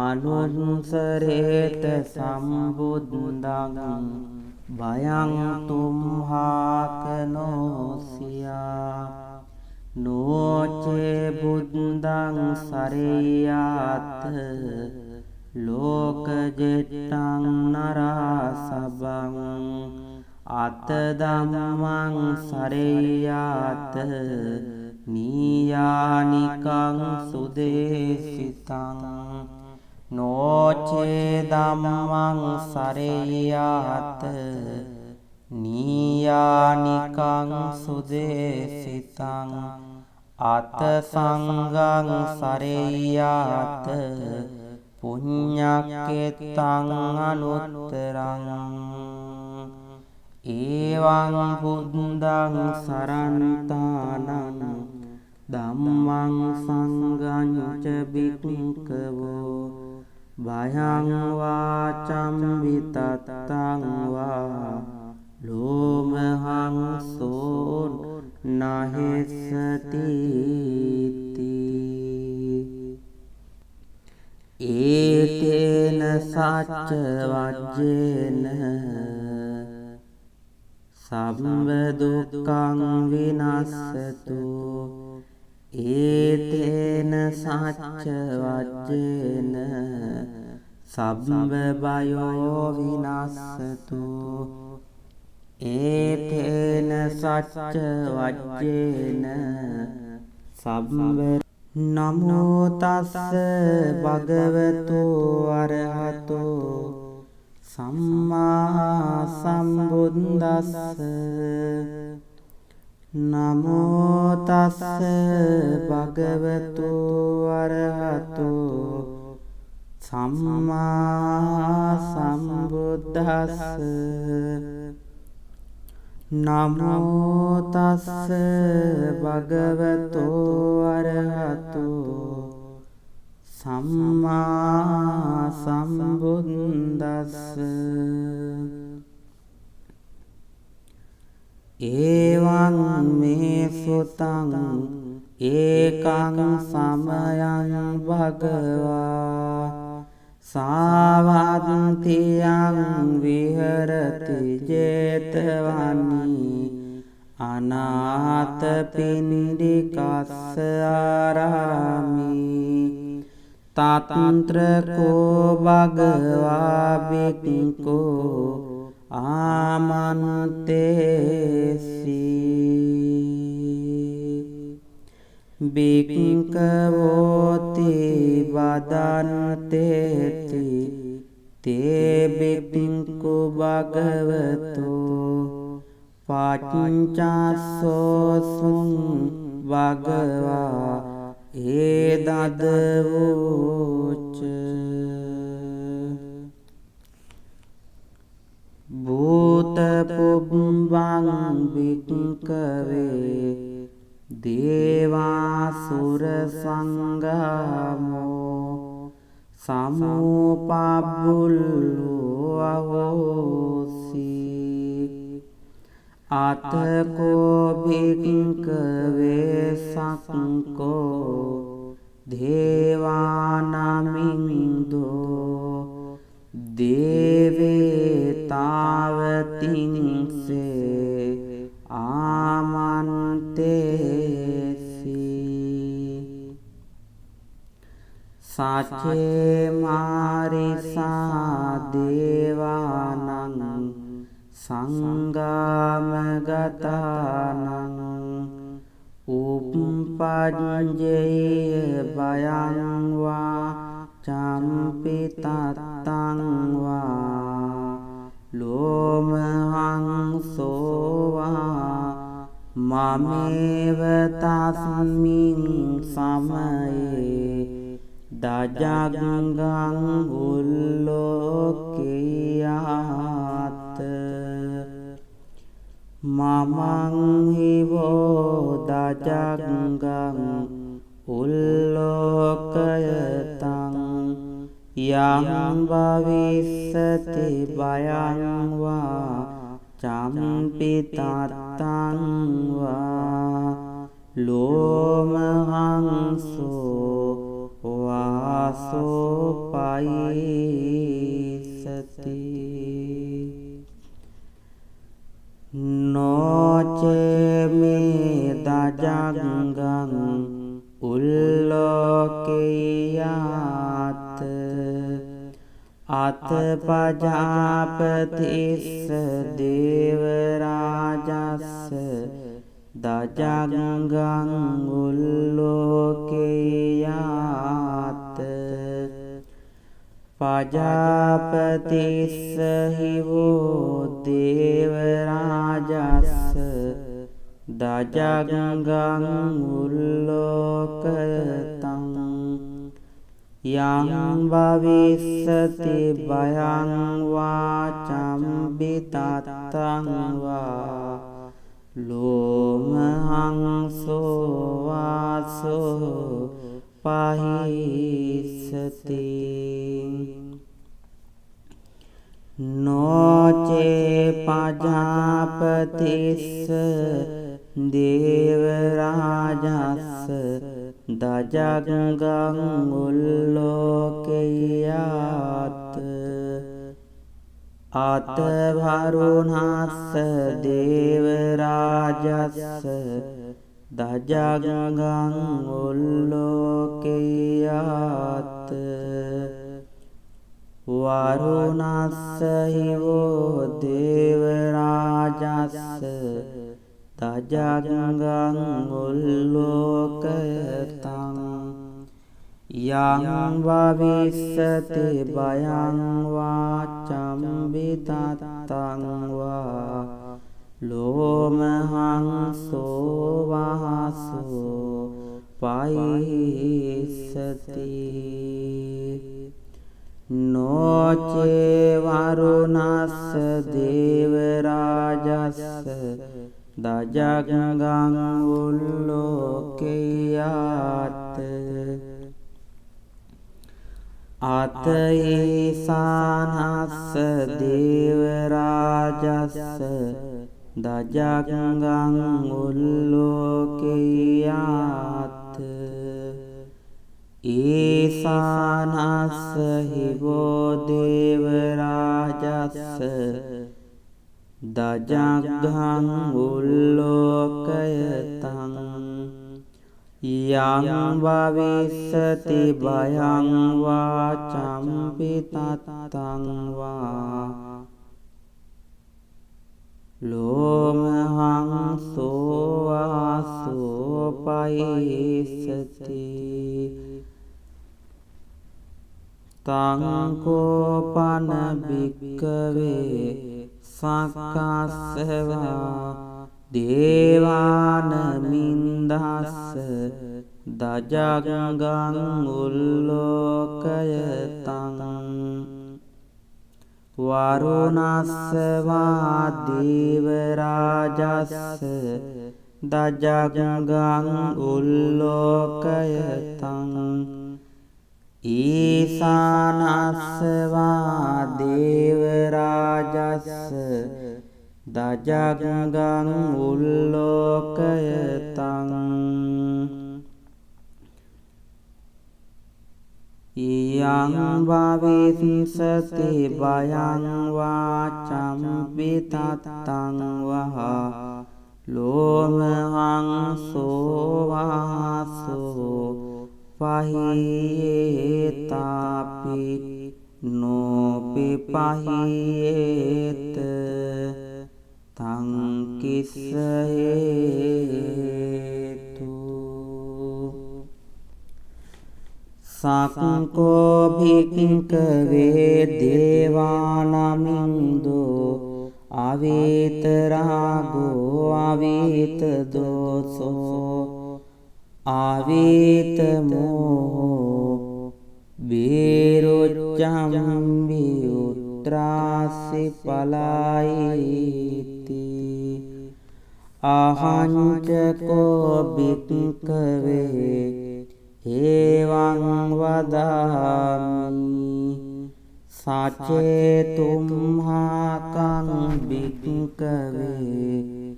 අනුන්සරේත සම්බුද්ධං භයං තුම්හාකනෝසියා නෝචේ බුද්ධං සරේයාත ලෝකජෙට්ටං නරාසබං අත ධම්මං සරේයාත නීයානිකං සුදේසිතං නෝචේ ධම්මං සරේයාත නීයානිකං සුදේසිතං අත සංඝං සරේයාත පුඤ්ඤක්කෙත්තං අනුත්තරං ඒවං බුද්ධං සරණතානං ධම්මං සංඝං ච බික්ඛවෝ භයං වාචම් විතත්තං වා ලෝමහංසෝ නහෙස්සති ඒතේන සච්ච වජ්ජේන සම්බ දුක්ඛං විනස්සතු ඒතේන සච්ච වජ්ජේන සම්බ බයෝ විනස්සතු ඒතේන සච්ච වජ්ජේන සම්බ නමෝ තස්ස භගවතු අරහතෝ සම්මා සම්බුද්දස්ස නමෝ තස්ස භගවතු අරහතෝ සම්මා සම්බුද්දස්ස නමෝ තස්ස භගවතු අරහතෝ සම්මා සම්බුද්දස්ස ඒවං මේ සුතං ඒකං සමයං භගවා සාවත්තියං විහෙරති 제තවනි අනාථපිණ්ඩිකස්ස ආරාමි තත්ත්‍රකෝ භගවා බික්ඛෝ ආමන්තේසි බික්ඛවෝති වදන්තේති තේ බික්ඛු භගවතෝ පච්චස්සෝසුං භගවා ඒදදවෝච භූත පුබ්බං භික්ඛවේ දේවාසුර සංගමෝ සමෝපබ්බුල්ලෝ අහෝසි අතකෝ භික්ඛවේ සක්කෝ දේවානමින්දෝ දේවතාවතින්සේ ආමන්තේසි සචේ මාරිසා දේවානං සංගාමගතානං උප්පජ්ජේය බයං වා චම්පි තත්තං වා ලෝමහං සෝවා මමේව තස්මින් සමයේ දජග්ගං උල්ලෝකයාත මමං හිවෝ දජග්ගං උල්ලෝකයතං යං භවිස්සති බයං වා චම්පි තත්තං වා ලෝමහං සෝ වාසෝ පයිසති නොචේ මේ දජග්ගං උල්ලෝකයාත අතපජාපතිස්ස දේවරාජස්ස දජග්ගං උල්ලෝකයාත පජාපතිස්ස හිවෝ දේවරාජස්ස දජග්ගං උල්ලෝකයතං යං භවිස්සති බයං වා චම්පි තත්තං වා ලෝමහං සෝවාසෝ පහිස්සති නොචේ පජාපතිස්ස දේවරාජස්ස දජග්ගං උල්ලෝකයාත අතවරුණස්ස දේවරාජස්ස දජග්ගං උල්ලෝකයාත වරුණස්ස හිවෝ දේවරාජස්ස දජග්ගං උල්ලෝකයතං යං භවිස්සති බයං වා චම්පි තත්තං වා ලෝමහං සෝවාසෝ පයිස්සති නොචේ වරුණස්ස දේවරාජස්ස දජග්ගං උල්ලෝකයාත අතේසානස්ස දේවරාජස්ස දජග්ගං උල්ලෝකයාත ඒසානස්ස හිවෝ දේවරාජස්ස දජග්ගං උල්ලෝකයතං යං භවිස්සති බයං වා චම්පි තත්තං වා ලෝමහං සෝවාසෝ පයිස්සති තං කෝපන භික්ඛවේ සක්කස්සවා දේවානමින්දස්ස දජග්ගං උල්ලෝකයතං වරුණස්සවා දේවරාජස්ස දජග්ගං උල්ලෝකයතං ඊසානස්සවා දේවරාජස්ස දජග්ගං උල්ලෝකයතං යං භවිස්සති භයං වාචම්පි තත්තං වහා ලෝමහං සෝවාසෝ පහියේතාපි නෝපි පහියේත තං කිස්ස හේතු සක්කෝ භික්ඛවේ දේවානමින්දෝ අවේතරාගෝ අවේතදෝසෝ අවේතමෝ බේරොච්චම් විඋත්‍රාසි පලායිති අහංචකෝ භික්ඛවේ එවං වදාමි සචේතුම්හාකං භික්ඛවේ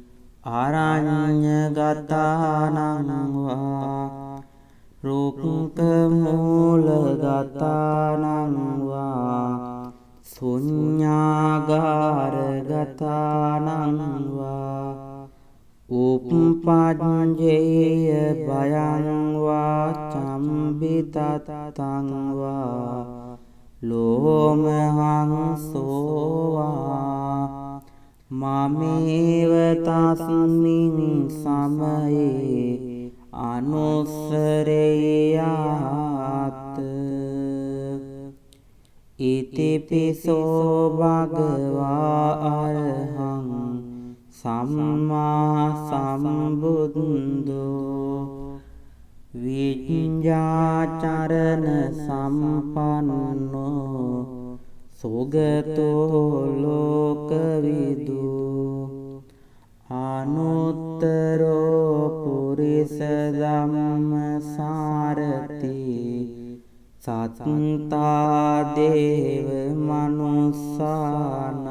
අරඤ්ඤගතානං වා රුක්ඛමූලගතානං වා ශුඤ්ඤාගාරගතානං වා උප්පජ්ජේය භයං වාචම්බිතත්තං වා ලෝමහං සෝවා මමේව තස්මින් සමයේ අනුස්සරේයාත් ඉතිපිසෝ භගවා අරහං සම්මා සම්බුද්ධෝ විඤ්ඤාචරණ සම්පන්නෝ සුගතෝ ලෝකවිදු අනුත්තරෝ පුරිස ධම්මසාරති සත්තා දේව මනුස්සානං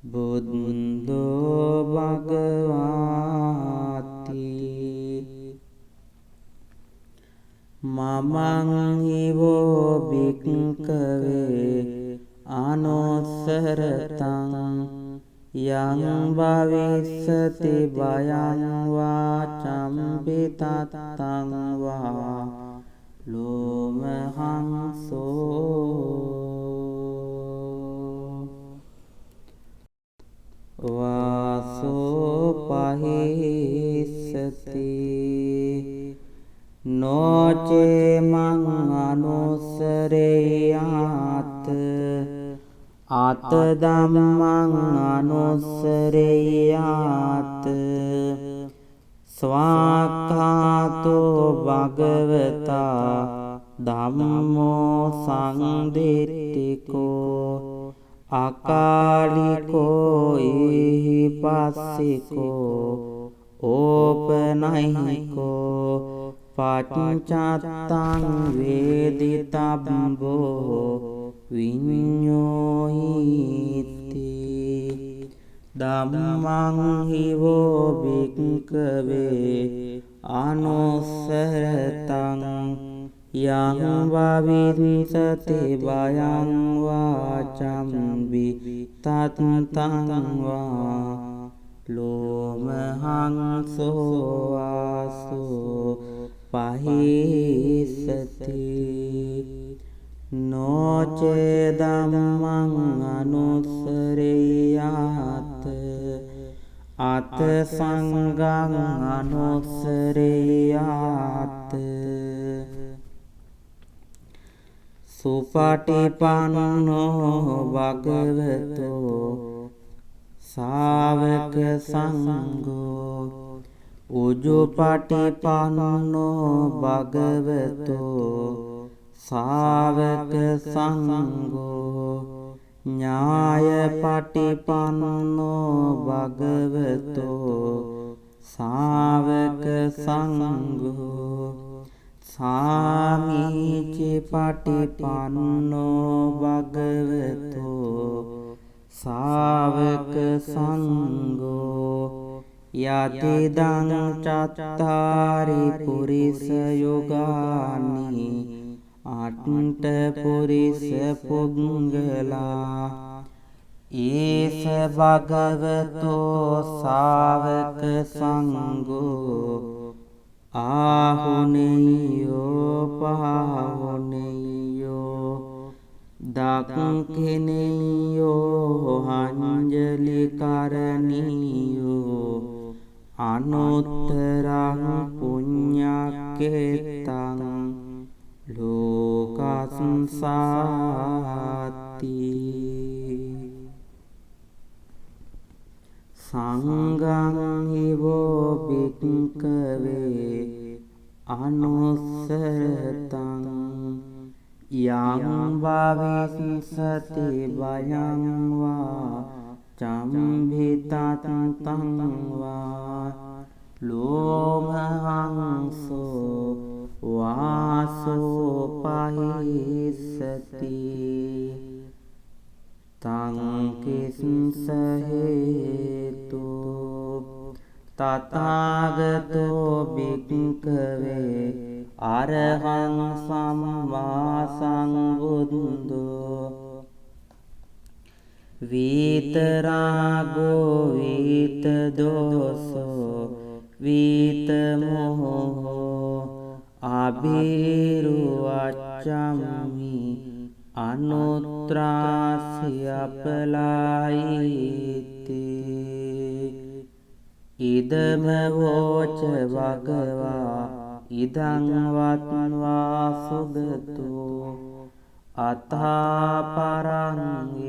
බුද්ධෝ භගවාති මමං හිවෝ භික්ඛවේ අනුස්සරතං යං භවිස්සති භයං වාචම්පි තත්තං වා ලෝමහං වාසෝ පහිස්සති නොචේ මං අනුස්සරේයාත් අත ධම්මං අනුස්සරේයාත් ස්වාක්ඛාතෝ භගවතා ධම්මෝ සංදිට්ඨිකෝ අකාලිකෝ ඊපස්සිකෝ ඕපනයිකෝ පච්චත්තං වේදිතබ්බෝ විඤ්ඤෝයිති ධම්මං හිවෝ භික්ඛවේ අනුස්සරතං යං භවිස්සති භයං වාචම්බි තත්තං වා ලෝමහං සෝවාසෝ පහිස්සති නොචේ ධම්මං අනුස්සරේයාත් අත සංඝං අනුස්සරේයාත් සුපටිපන්නෝ භගවතෝ ශාවක සංඝෝ උජුපටිපන්නෝ භගවතෝ ශාවක සංඝෝ ඥායපටිපන්නෝ භගවතෝ ශාවක සංඝෝ සාමීචි පටිපන්නෝ භගවතෝ ශාවක සංඝෝ යතිදං චත්තාරි පුරිස යුගානි අට්ට පුරිස පුද්ගලා ඊස භගවතෝ ශාවක සංඝෝ ආහුනේයෝ පාහුනේයෝ දක්ඛිනේයෝ අංජලි කරණීයෝ අනුත්තරං පුඤ්ඤක්ඛේතං ලෝකස්සාති සංඝං හිවෝ භික්ඛවේ අනුස්සරතං යං භවිස්සති භයං වා චම්භිතත්තං වා ලෝමහංසෝ වාසෝ පහිස්සති තං කිස්ස හේතු තථාගතෝ භික්ඛවේ අරහං සම්මා සම්බුද්ධෝ විතරාගෝ විතදෝසෝ විතමෝහෝ අබිරුවච්ඡම්මි අනුත්‍රාසියපලායිති ඉදම වෝච භගවා ඉදං වත්වා සුගතෝ අතාපරං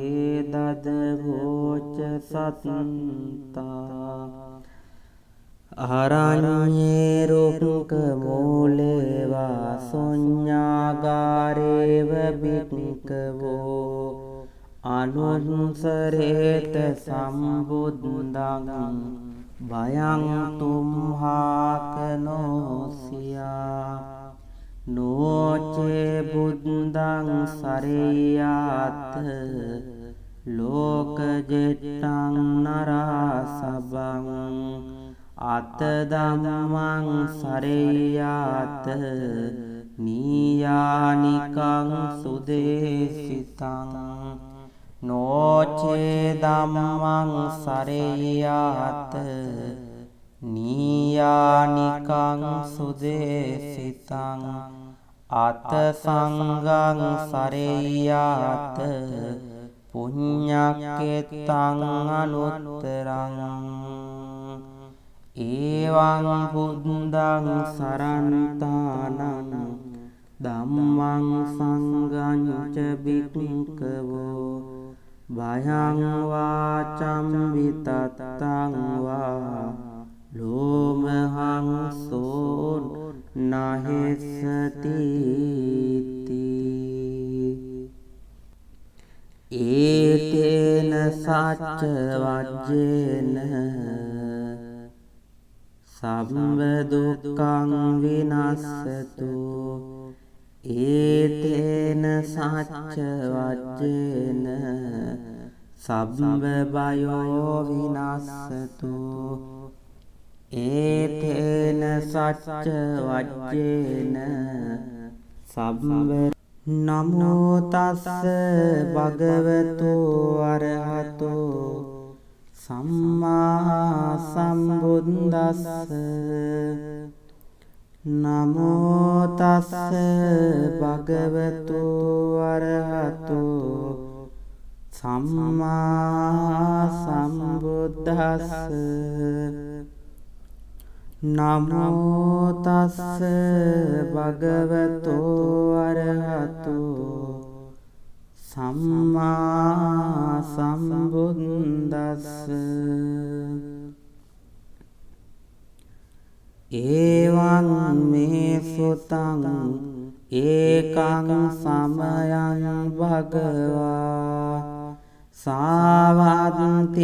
ඒදද වෝච සත්තා අරඤ්ඤේ රුක්ක මූලේ වාසඤ්ඤාගාරේව භික්ඛවෝ අනුස්සරේත සම්බුද්ධං භයං තුම්හාකනෝසියා නෝචේ බුද්ධං සරේයාත ලෝකජෙත්තං නරසබං අත ධම්මං සරේයාත නීයානිකං සුදේසිතං නෝචේ ධම්මං සරේයාත නීයානිකං සුදේසිතං අත සංඝං සරේයාත පුඤ්ඤක්ඛේතං අනුත්තරං ඒවං බුද්ධං සරණතානං ධම්මං සංඝං ච භික්ඛවෝ භයං වාචම් විතත්තං වා ලෝමහංසෝ නහෙස්සති ඒතේන සච්ච වජ්ජේන සම්බ දුක්ඛං විනස්සතු ඒතේන සච්ච වජ්ජේන සම්බ බයෝ විනස්සතු ඒතේන සච්ච වජ්ජේන සම්බ නමෝ තස්ස භගවතු අරහතෝ සම්මා සම්බුද්දස්ස නමෝ තස්ස භගවතු අරහතෝ සම්මා සම්බුද්දස්ස නමෝ තස්ස භගවතු අරහතෝ සම්මා සම්බුද්දස්ස ඒවං මේ සුතං ඒකං සමයං භගවා සාවත්තියං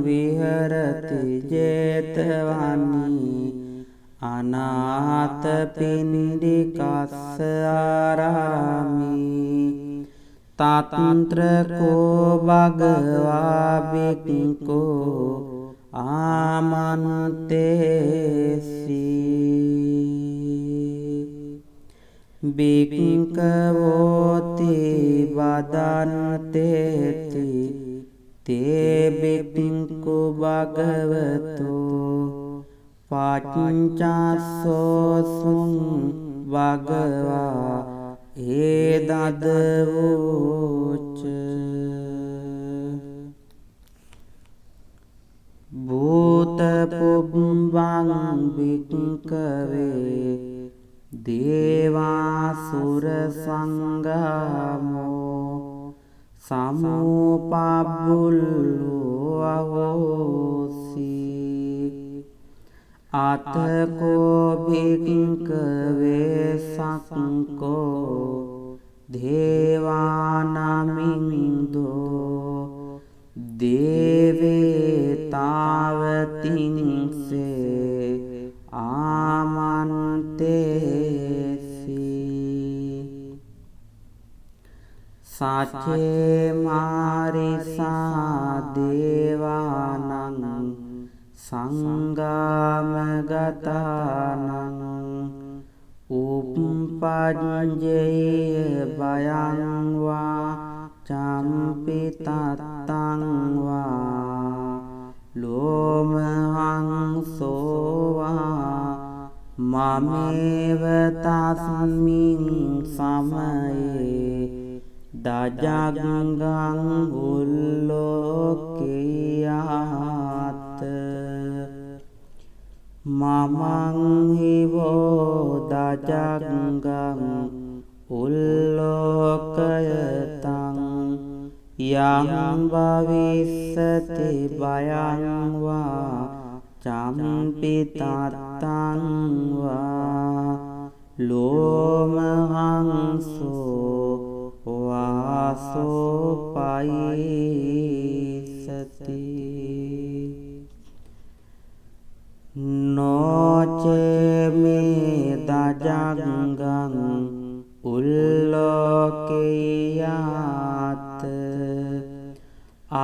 විහෙරති ජේතවනී අනාථපිණ්ඩිකස්ස ආරාමී තත්‍රකෝ භගවා බික්ඛෝ ආමන්තේසි බික්කවෝති වදන්තේති තේ බික්කු භගවතු පච්චස්සෝසුං භගවා ඒදදවෝච භූතපුබ්බං භික්ඛවේ දේවාසුර සංගමෝ සමුපබ්බුල්ලෝ අහෝසි අතකෝ භික්ඛවේ සක්කෝ දේවානමින්දෝ දේවතාවතින්සේ ආමන්තේසි සචේ මාරිසා දේවානං සංගාමගතානං උප්පජ්ජේය බයං වා චම්පි තත්තං වා ලෝමහං සෝවා මමේව තස්මින් සමයේ දජග්ගං උල්ලෝකයාත මමං හිවෝ දජග්ගං උල්ලෝකයතං යං භවිස්සති බයං වා චම්පි තත්තං වා ලෝමහංසෝ වාසෝ පයිසති නොචේ මේ දජග්ගං උල්ලෝකයාත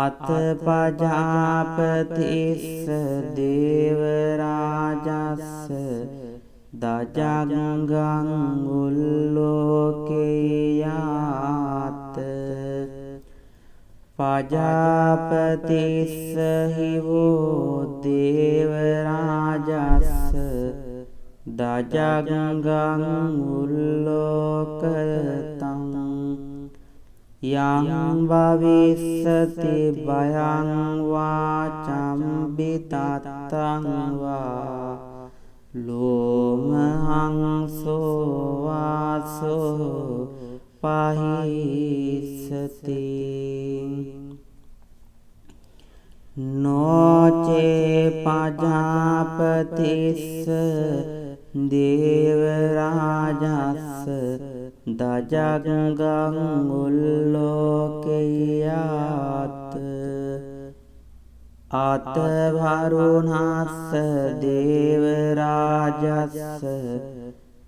අතපජාපතිස්ස දේවරාජස්ස දජග්ගං උල්ලෝකයාත පජාපතිස්ස හිවෝ දේවරාජස්ස දජග්ගං උල්ලෝකයතං යං භවිස්සති බයං වා චම්පි තත්තං වා ලෝමහංසෝ වාසෝ පහිස්සති නොචේ පජාපතිස්ස දේවරාජස්ස දජග්ගං උල්ලෝකයාත අතවරුණස්ස දේවරාජස්ස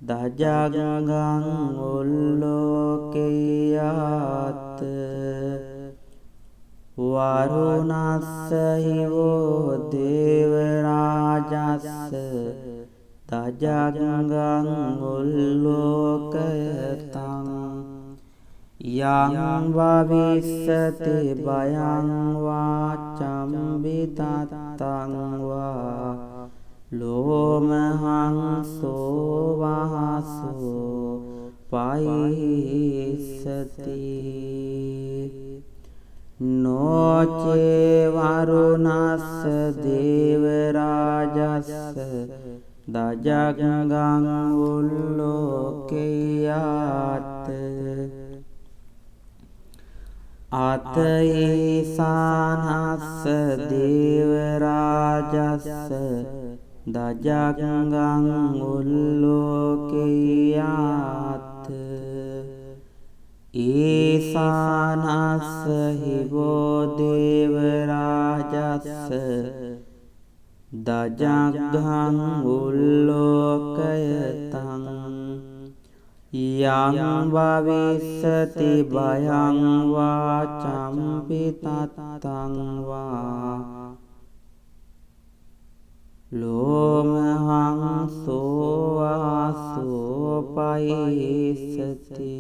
දජග්ගං උල්ලෝකයාත වරුණස්ස හිවෝ දේවරාජස්ස දජග්ගං උල්ලෝකයතං යං භවිස්සති බයං වා චම්පි තත්තං වා ලෝමහංසෝ වාසෝ පයිස්සති නොචේ වරුණස්ස දේවරාජස්ස දජග්ගං උල්ලෝකයාත අතේසානස්ස දේවරාජස්ස දජග්ගං උල්ලෝකයාත ඊසානස්ස හිවෝ දේවරාජස්ස දජග්ගං උල්ලෝකයතං යං භවිස්සති බයං වා චම්පි තත්තං වා ලෝමහංසෝ වාසෝ පහිස්සති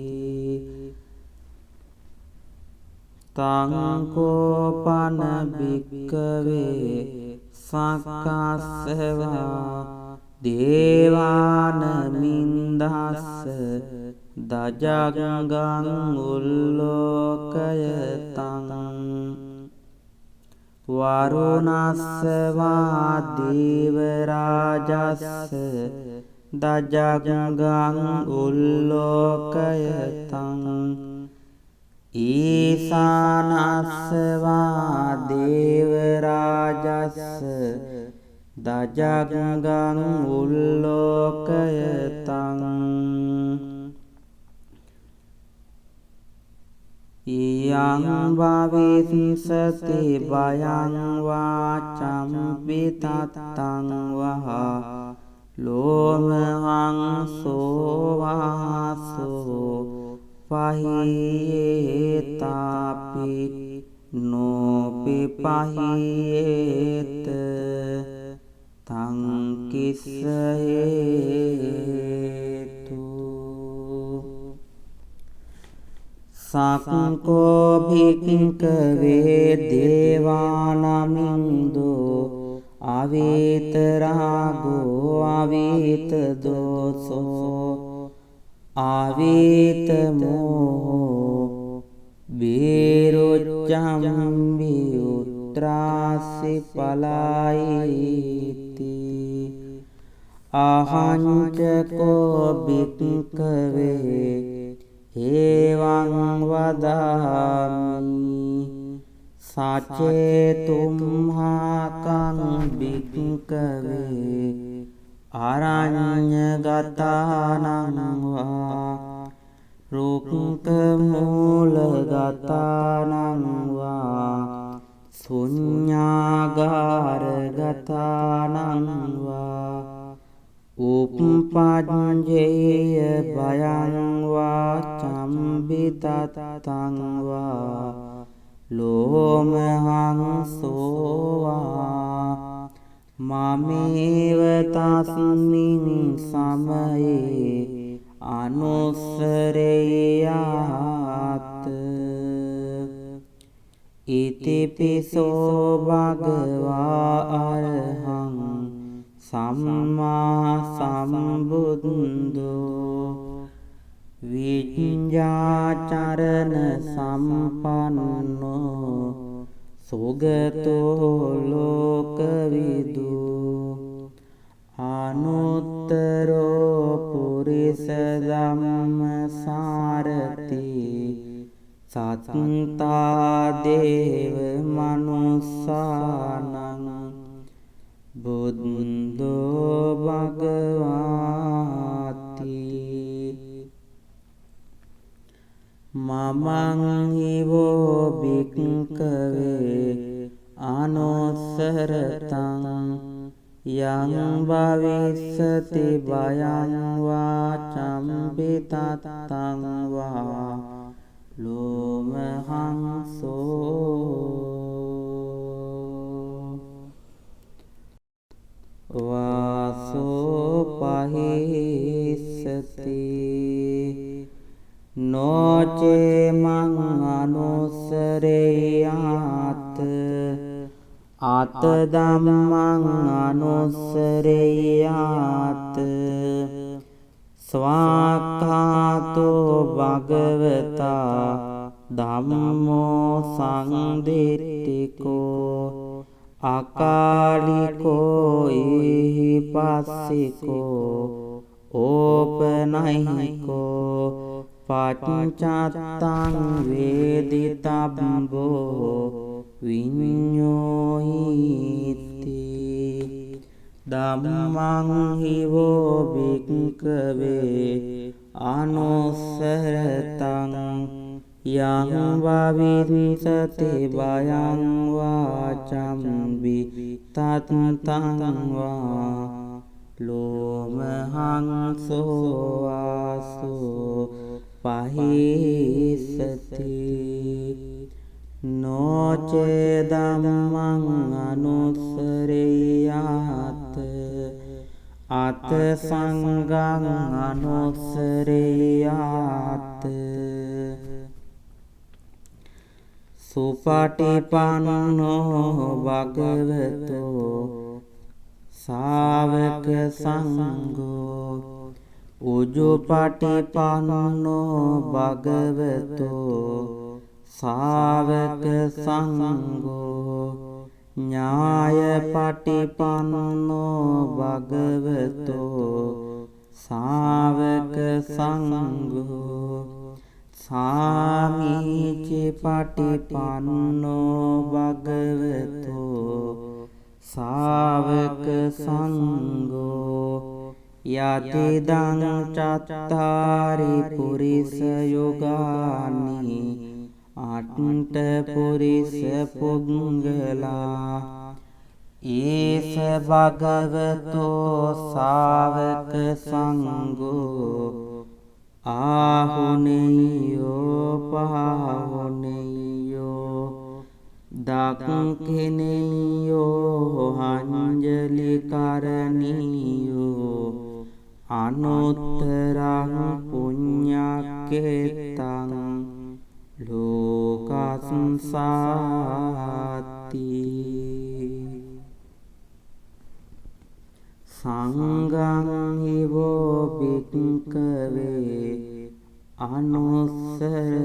තංකෝපන භික්කවේ සක්කස්සවා දේවානමින්දස්ස දජගංගං උල්ලෝකයතං වරුණස්සවා දේවරාජස්ස දජගංගං උල්ලෝකයතං ඊසානස්සවා දේවරාජස්ස දජගංගං උල්ලෝකයතං ඉයං භවිස්සති භයං වාචම්පි තත්තං වහා ලෝමහං සෝවාසෝ පහියේතාපි නෝපි පහියේත තං කිස්සහේතු සක්කෝ භික්ඛවේ දේවානමින්දෝ අවේතරාගෝ අවේතදෝසෝ ආවේතමෝ බේරොච්චම් විඋත්‍රාසි පලායිති අහංචකෝ භික්ඛවේ එවං වදාමි සචේතුම්හාකං භික්ඛවේ අරඤ්ඤගතානං වා රුක්ඛමූලගතානං වා ශුඤ්ඤාගාරගතානං වා උප්පජ්ජේය භයං වාචම්බිතත්තං වා ලෝමහං සෝවා මමේව තස්මින් සමයේ අනුස්සරේයාත් ඉතිපිසෝ භගවා අරහං සම්මා සම්බුද්ධෝ විඤ්ඤාචරණ සම්පන්නෝ සුගතෝ ලෝකවිදු අනුත්තරෝ පුරිස ධම්මසාරති සත්තා දේව මනුස්සානං බුද්ධෝ භගවාති මමං හිවෝ භික්ඛවේ අනුස්සරතං යං භවිස්සති භයං වාචම්පි තත්තං වා ලෝමහං සෝ වාසෝ පහිස්සති නොචේ මං අනුස්සරේයාත් අත ධම්මං අනුස්සරේයාත් ස්වාක්ඛාතෝ භගවතා ධම්මෝ සංදිට්ඨිකෝ අකාලිකෝ ඉහිපස්සිකෝ ඕපනයිකෝ පච්චත්තං වේදිතබ්බෝ විඤ්ඤෝයිති ධම්මං හිවෝ භික්ඛවේ අනුස්සරතං යං භවිස්සති භයං වාචම්බි තත්තං වා ලෝමහං සෝවාසෝ පහිස්සති නොචේ ධම්මං අනුස්සරේයාත් අත සංඝං අනුස්සරේයාත් සුපටිපන්නෝ භගවතෝ ශාවක සංඝෝ උජුපටිපන්නෝ භගවතෝ ශාවක සංඝෝ ඥායපටිපන්නෝ භගවතෝ ශාවක සංඝෝ සාමීචි පටිපන්නෝ භගවතෝ ශාවක සංඝෝ යතිදං චත්තාරි පුරිස යුගානි අට්ඨ පුරිස පුංගලා ඒස භගවතෝ ශාවක සංඝෝ ආහුනේයෝ පාහුනේයෝ දක්ඛිනේයෝ අංජලි කරණීයෝ අනුත්තරං පුඤ්ඤක්ඛේතං ලෝකස්සාති සංඝං හිවෝ භික්ඛවේ අනුස්සරතං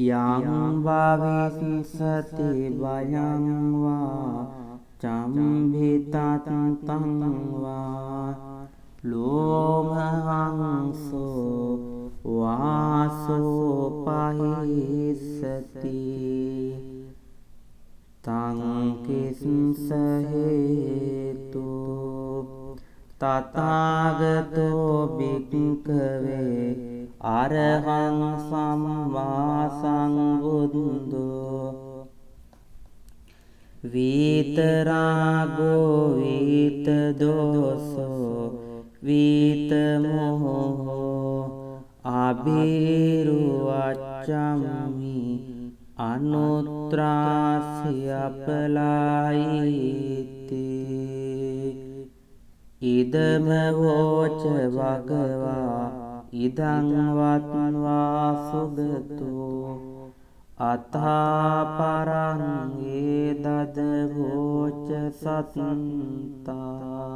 යං භවිස්සති භයං වා චම්භිතත්තං වා ලෝමහංසෝ වාසෝ පහිස්සති තං කිස්ස හේතු තථාගතෝ භික්ඛවේ අරහං සම්මා සම්බුද්ධෝ විතරාගෝ විතදෝසෝ විතමෝහෝ අබිරුවච්ඡම්මි අනුත්‍රාස්යපලායිති ඉදම වෝච භගවා ඉදං වත්වා සුගතෝ අතාපරං ඒදද වෝච සත්තා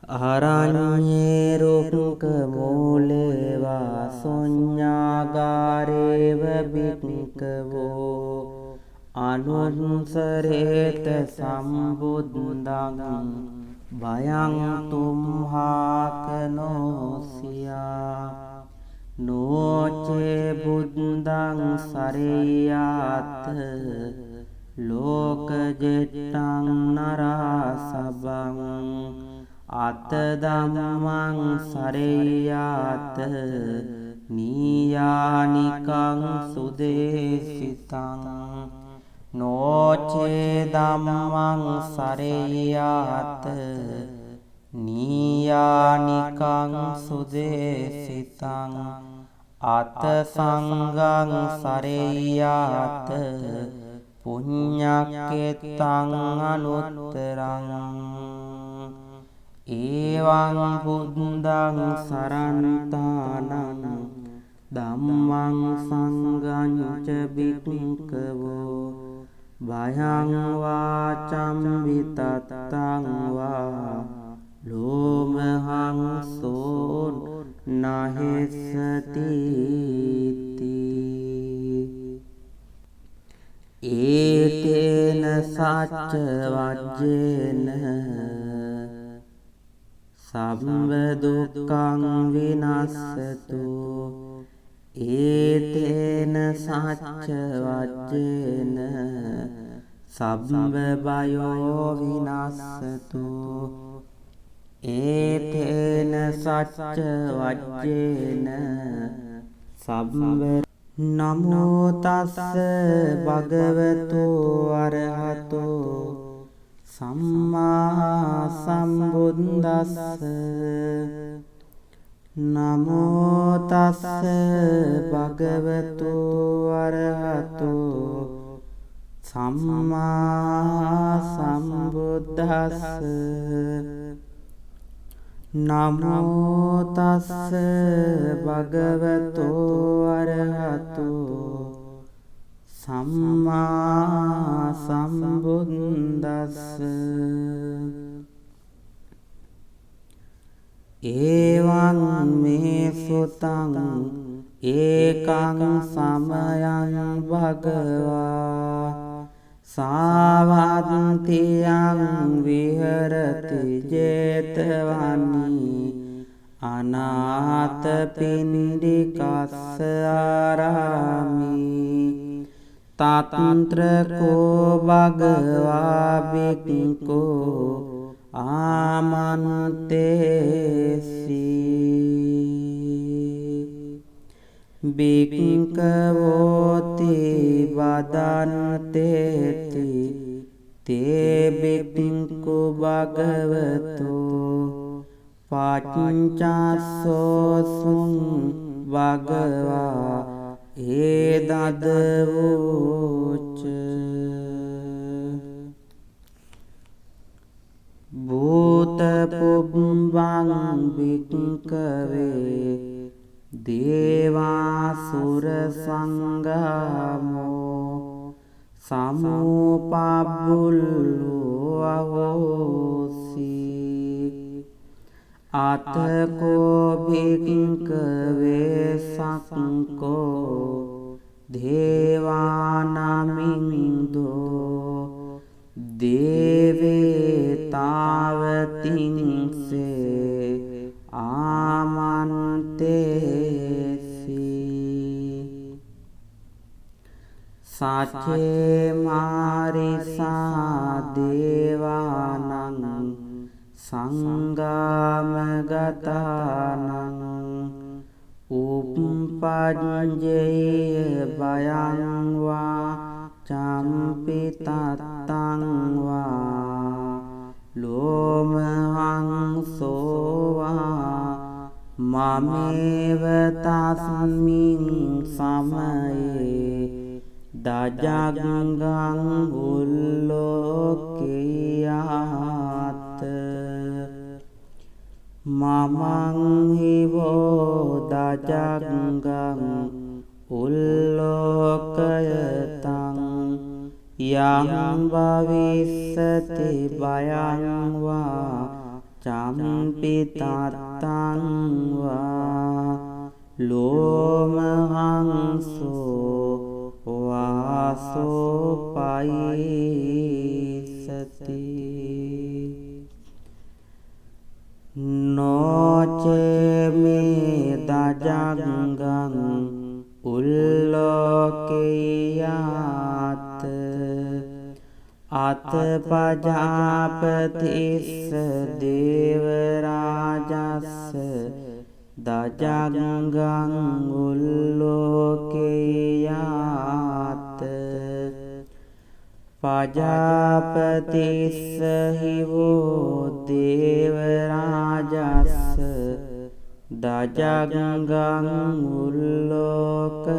අරඤ්ඤේ රුක්ඛ මූලේ වාසඤ්ඤාගාරේව භික්ඛවෝ අනුස්සරේත සම්බුද්ධං භයං තුම්හාකනෝසියා නෝචේ බුද්ධං සරේයාත් ලෝකජෙට්ටං නරසබං අත ධම්මං සරේයාත නීයානිකං සුදේසිතං නෝචේ ධම්මං සරේයාත නීයානිකං සුදේසිතං අත සංඝං සරේයාත පුඤ්ඤක්ඛේතං අනුත්තරං ඒවං බුද්ධං සරණතානං ධම්මං සංඝං ච භික්ඛවෝ භයං වාචම් විතත්තං වා ලෝමහං සෝන් නහෙස්සති ඒතේන සච්ච වජ්ජේන සම්බ දුක්ඛං විනස්සතු ඒතේන සච්ච වජ්ජේන සම්බ බයෝ විනස්සතු ඒතේන සච්ච වජ්ජේන සම්බ නමෝ තස්ස භගවතු අරහතෝ සම්මා සම්බුද්දස්ස නමෝ තස්ස භගවතු අරහතෝ සම්මා සම්බුද්දස්ස නමෝ තස්ස භගවතෝ අරහතෝ සම්මා සම්බුද්දස්ස එවං මේ සුතං ඒකං සමයං භගවා සාවත්තියං විහෙරති 제තවනි අනාථපිණ්ඩිකස්ස ආරාමි තත්ත්‍රකෝ භගවා බික්ඛෝ ආමන්තේසි බික්ඛවෝති වදන්තේති තේ බික්ඛු භගවතෝ පච්චස්සෝසුං භගවා ඒදදවෝච භූත පුබ්බං බික්ඛවේ දේවාසුර සංගමෝ සමුපබ්බුල්ලෝ අහෝසි අතකෝ භික්ඛවේ සක්කෝ දේවානමින්දෝ දේවේ තාවතින්සේ ආමන්තේසි සච්චේ මාරිසා දේවානං සංගාමගතානං උප්පජ්ජේ බයං වා චම්පි තත්තං වා ලෝමහං සෝවා මමේව තස්මින් සමයේ දජගංගං උල්ලෝකයාත මමං හිවෝ දජගංගං උල්ලෝකයතං යං භවිස්සති බයං වා චම්පි තත්තං වා ලෝමහංසෝ වාසෝ පයිසති නොචේ මේ දජගංගං උල්ලෝකයාත අතපජාපතිස්ස දේවරාජස්ස දජගංගං උල්ලෝකයාත පජාපතිස්ස හිවෝ දේවරාජස්ස දජගංගං උල්ලෝකයතං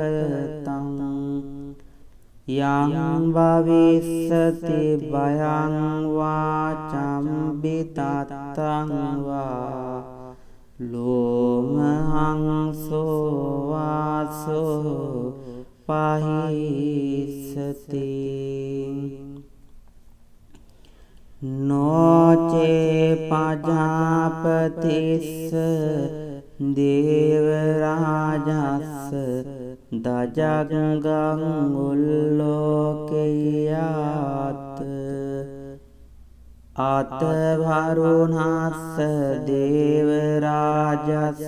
යං භවිස්සති බයං වා චම්පි තත්තං වා ලෝමහංසෝ වාසෝ පහිස්සති නොචේ පජාපතිස්ස දේවරාජස්ස දජගංගං උල්ලෝකයාත අතවරුණස්ස දේවරාජස්ස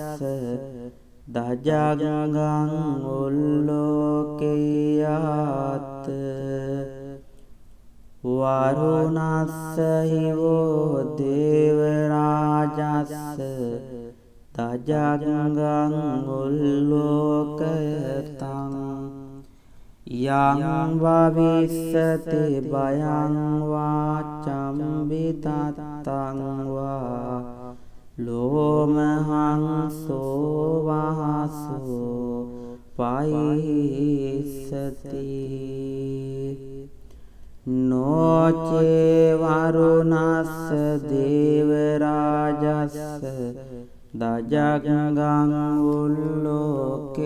දජගංගං උල්ලෝකයාත වරුණස්ස හිවෝ දේවරාජස්ස දජගංගං උල්ලෝකයතං යං භවිස්සති බයං වා චම්පි තත්තං වා ලෝමහංසෝ වාසෝ පයිස්සති නොචේ වරුණස්ස දේවරාජස්ස දජග්ගං උල්ලෝකයාත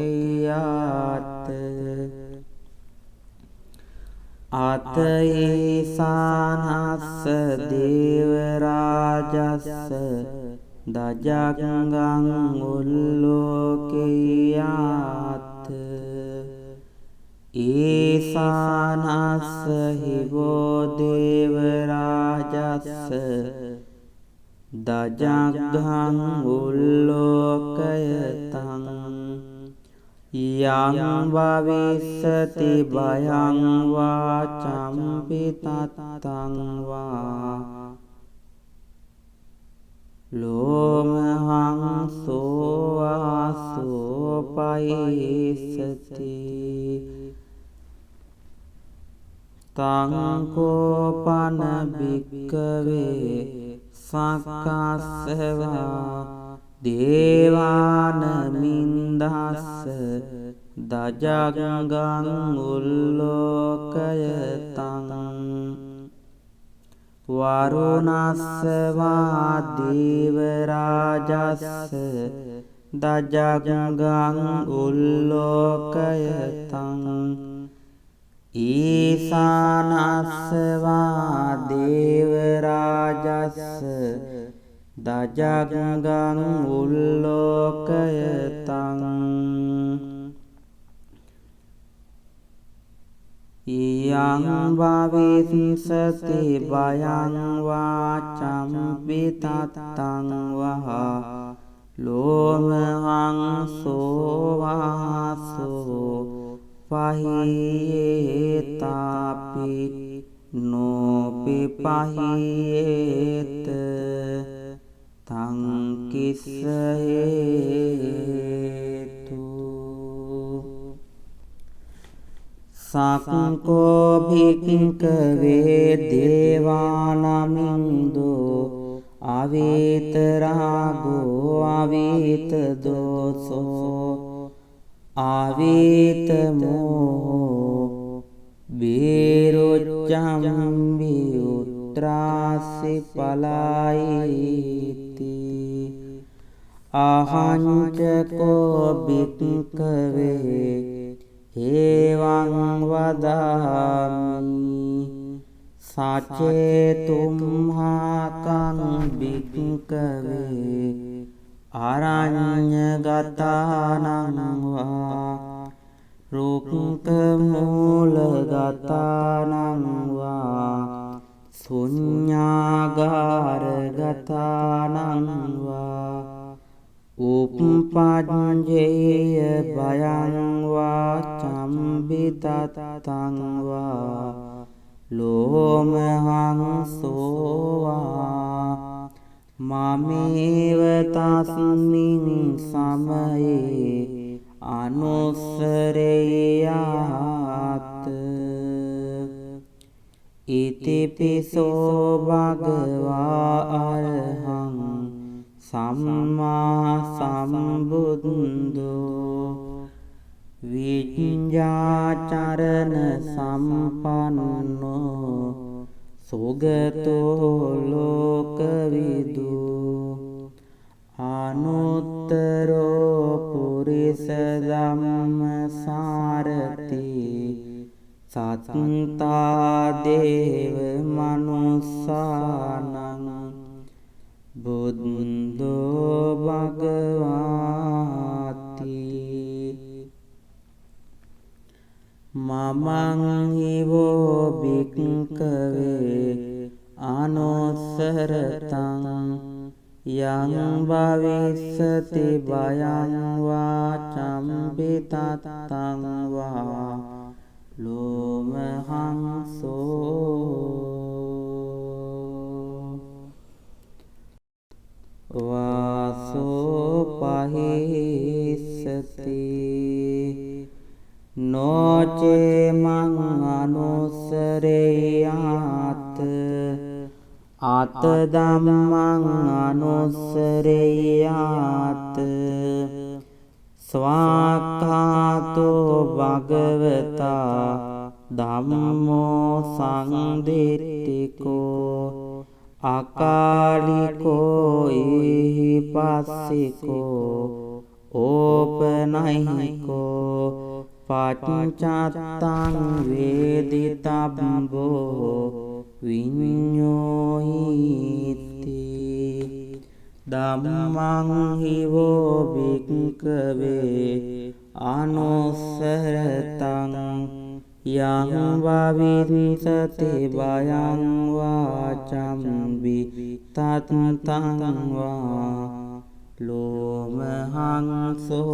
අතීසානස්ස දේවරාජස්ස දජග්ගං උල්ලෝකයාත ඊසානස්ස හිවෝ දේවරාජස්ස දජග්ගං උල්ලෝකයතං යං භවිස්සති භයං වා චම්පිතත්තං වා ලෝමහං සෝවාසෝ පයිස්සති තං කෝපන භික්ඛවේ සක්කස්සවා දේවාන මින්දස්ස දජග්ගං උල්ලෝකයතං වරුණස්සවා දේවරාජස්ස දජග්ගං උල්ලෝකයතං ඊසානස්සවා දේවරාජස්ස දජග්ගං උල්ලෝකයතං යං භවිස්සති භයං වා චම්පිතත්තං වහා ලෝමහං සෝවාසෝ පහියේතාපි නොපි පහියේත තං කිස්ස හේතු සක්කෝ භික්ඛවේ දේවානමින්දෝ අවීතරාගෝ අවීතදෝසෝ ආවේතමෝ බේරොච්චම් විඋත්‍රාසි පලායිති අහංචකෝ භික්ඛවේ එවං වදාමි සචේතුම්හාකං භික්ඛවේ අරඤ්ඤගතානං වා රුක්ඛ මූලගතානං වා ශුඤ්ඤාගාරගතානං වා උප්පජ්ජේය භයං වා චම්බිතත්තං වා ලෝමහං සෝවා මමේව තස්මින් සමයේ අනුස්සරේයාත් ඉතිපිසෝ භගවා අරහං සම්මා සම්බුද්ධෝ විඤ්ඤාචරණ සම්පන්නෝ සුගතෝ ලෝකවිදු අනුත්තරෝ පුරිස ධම්මසාරති සත්තා දේව මනුස්සානං බුද්ධෝ භගවාති මමං හිවෝ භික්ඛවේ අනුස්සරතං යං භවිස්සති භයං වා චම්පිතත්තං වා ලෝමහං සෝ වාසෝ පහිස්සති නොචේ මං අනුස්සරේයාත් අත ධම්මං අනුස්සරේයාත් ස්වාක්ඛාතෝ භගවතා ධම්මෝ සංදිට්ඨිකෝ අකාලිකෝ ඊපස්සිකෝ ඕපනයිකෝ පච්චත්තං වේදිතබ්බෝ විඤ්ඤෝයිති ධම්මං හිවෝ භික්ඛවේ අනුස්සරතං යං වවින්සති බයං වාචම්බි තත්තං වා ලෝමහංසෝ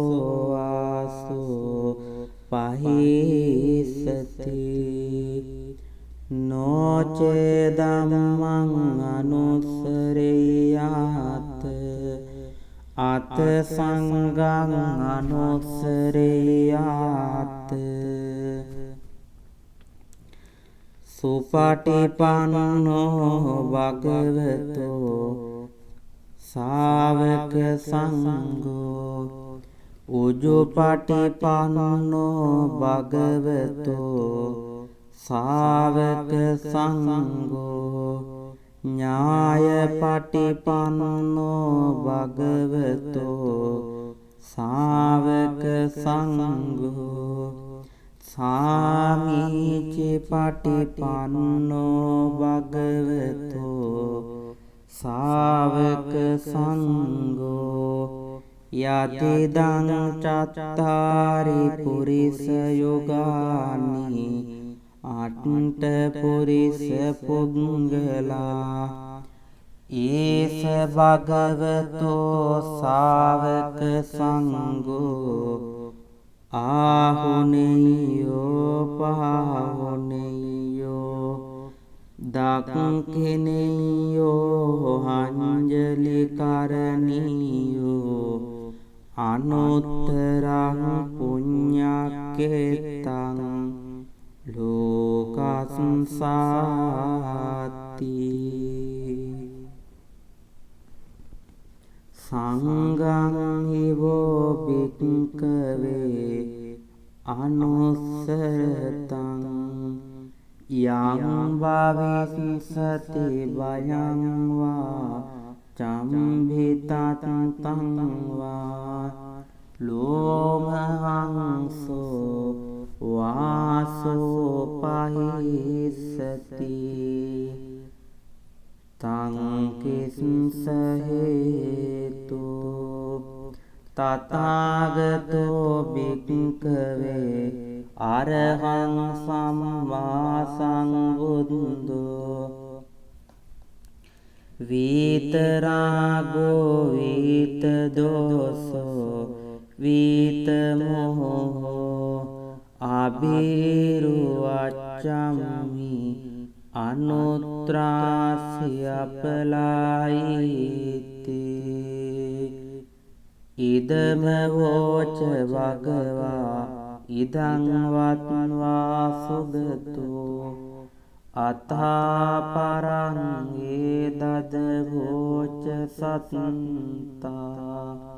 වාසෝ පහිසති නොචේ ධම්මං අනුස්සරේයාත අත සංඝං අනුස්සරේයාත සුපටිපන්නෝ භගවතෝ ශාවක සංඝෝ උජුපටිපන්නෝ භගවතෝ ශාවක සංඝෝ ඥායපටිපන්නෝ භගවතෝ ශාවක සංඝෝ සාමීචි පටිපන්නෝ භගවතෝ ශාවක සංඝෝ යතිදං චත්තාරි පුරිස යුගානි අට්ඨ පුරිස පුංගලා ඒස භගවතෝ ශාවක සංඝෝ ආහුනේයෝ පාහුනේයෝ දක්ඛිනේයෝ අංජලි කරණීයෝ අනුත්තරං පුඤ්ඤක්ඛේතං ලෝකස්සාති සංඝං හිවෝ භික්ඛවේ අනුස්සරතං යං භවිස්සති බයං වා චම්භිතත්තං වා ලෝමහංසෝ වාසෝ පහිස්සති තං කිස්ස හේතු තථාගතෝ භික්ඛවේ අරහං සම්මා සම්බුද්ධෝ විතරාගෝ විතදෝසෝ විතමෝහෝ අබිරුවච්ඡම්මි අනුත්‍රාසියපලායිති ඉදම වෝච භගවා ඉදං වත්වා සුගතෝ අතාපරං ඒදද වෝච සත්තා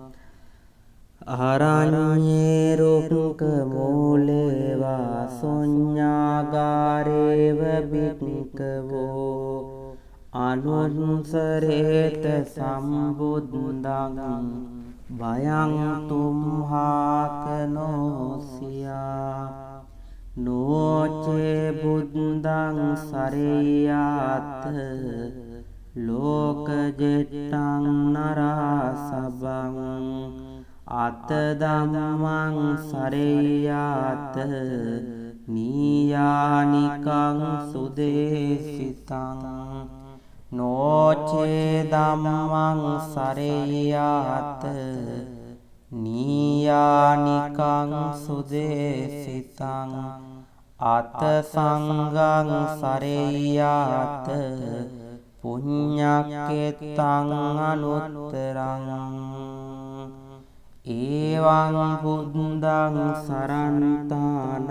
අරඤ්ඤේ රුක්ඛ මූලේ වා ශුඤ්ඤාගාරේව භික්ඛවෝ අනුස්සරේත සම්බුද්ධං භයං තුම්හාකනෝසියා නෝචේ බුද්ධං සරේයාත ලෝකජෙට්ටං නරසබං අත ධම්මං සරේයාත නීයානිකං සුදේසිතං නොචේ ධම්මං සරේයාත නීයානිකං සුදේසිතං අත සංඝං සරේයාත පුඤ්ඤක්ඛේතං අනුත්තරං ඒවං බුද්ධං සරණතානං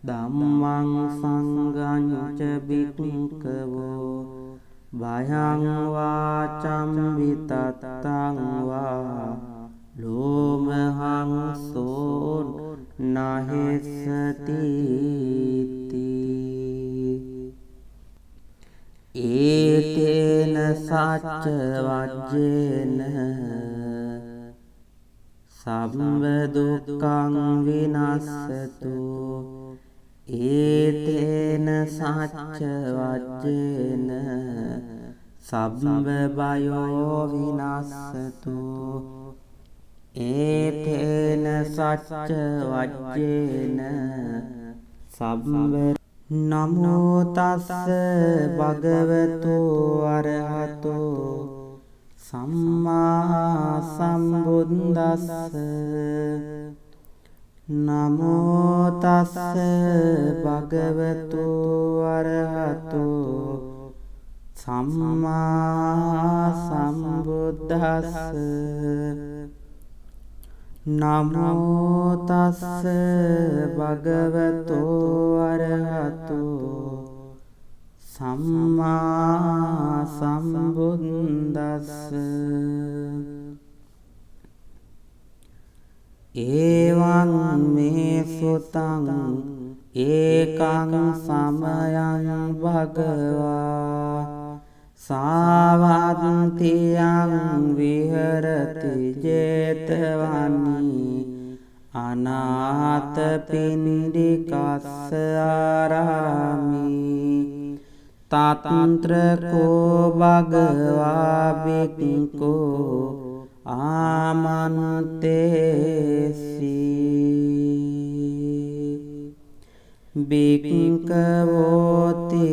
ධම්මං සංඝං ච භික්ඛවෝ භයං වාචම් විතත්තං වා ලෝමහං සෝ නහෙස්සති සච්ච වජ්ජේන සම්බ දුක්ඛං විනස්සතු ඒතේන සච්ච වජ්ජේන සම්බ බයෝ විනස්සතු ඒතේන සච්ච වජ්ජේන සම්බ නමෝ තස්ස භගවතු අරහතෝ සම්මා සම්බුද්දස්ස නමෝ තස්ස භගවතු අරහතෝ සම්මා සම්බුද්දස්ස නමෝ තස්ස භගවතු අරහතෝ සම්මා සම්බුද්දස්ස එවං මේ සුතං ඒකං සමයං භගවා සාවත්තියං විහෙරති 제තවනි අනාථපිණ්ඩිකස්ස ආරාමි තත්ත්‍රකෝ භගවා බික්ඛෝ ආමන්තේසි බික්ඛවෝති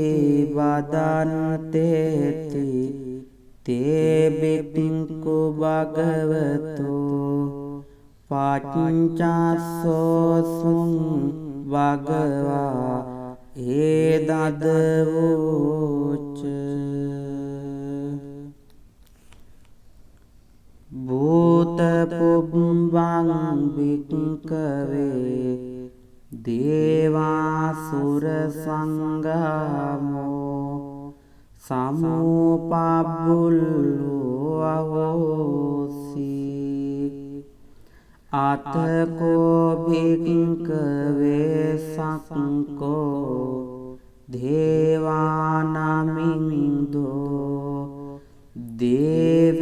වදන්තේති තේ බික්ඛු භගවතෝ පච්චස්සෝසුං භගවා ඒදදවෝච භූත පුබ්බං භික්ඛවේ දේවාසුර සංගමෝ සමෝපබ්බුල්ලෝ අහෝසි අතකෝ භික්ඛවේ සක්ඛෝ දේවානමින්දෝ දේවතාවතින්සේ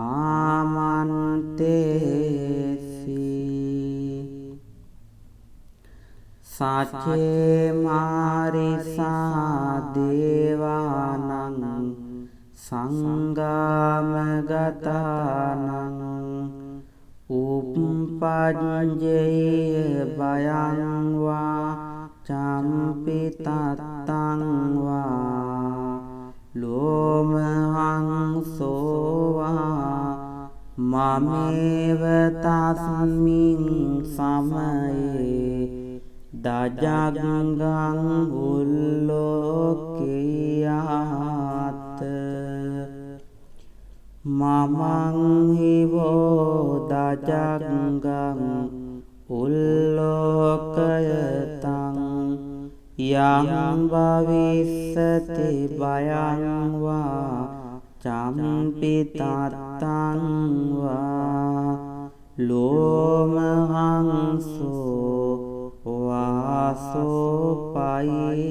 ආමන්තේසි සචේ මාරිසා දේවානං සංගාමගතානං උප්පජ්ජේය බයං වා චම්පි තත්තං වා ලෝමහං සෝවා මමේව තස්මින් සමයේ දජග්ගං උල්ලෝකියාත මමං හිවෝ දජග්ගං උල්ලෝකයතං යං භවිස්සති බයං වා චම්පි තත්තං වා ලෝමහංසෝ වාසෝ පයිසති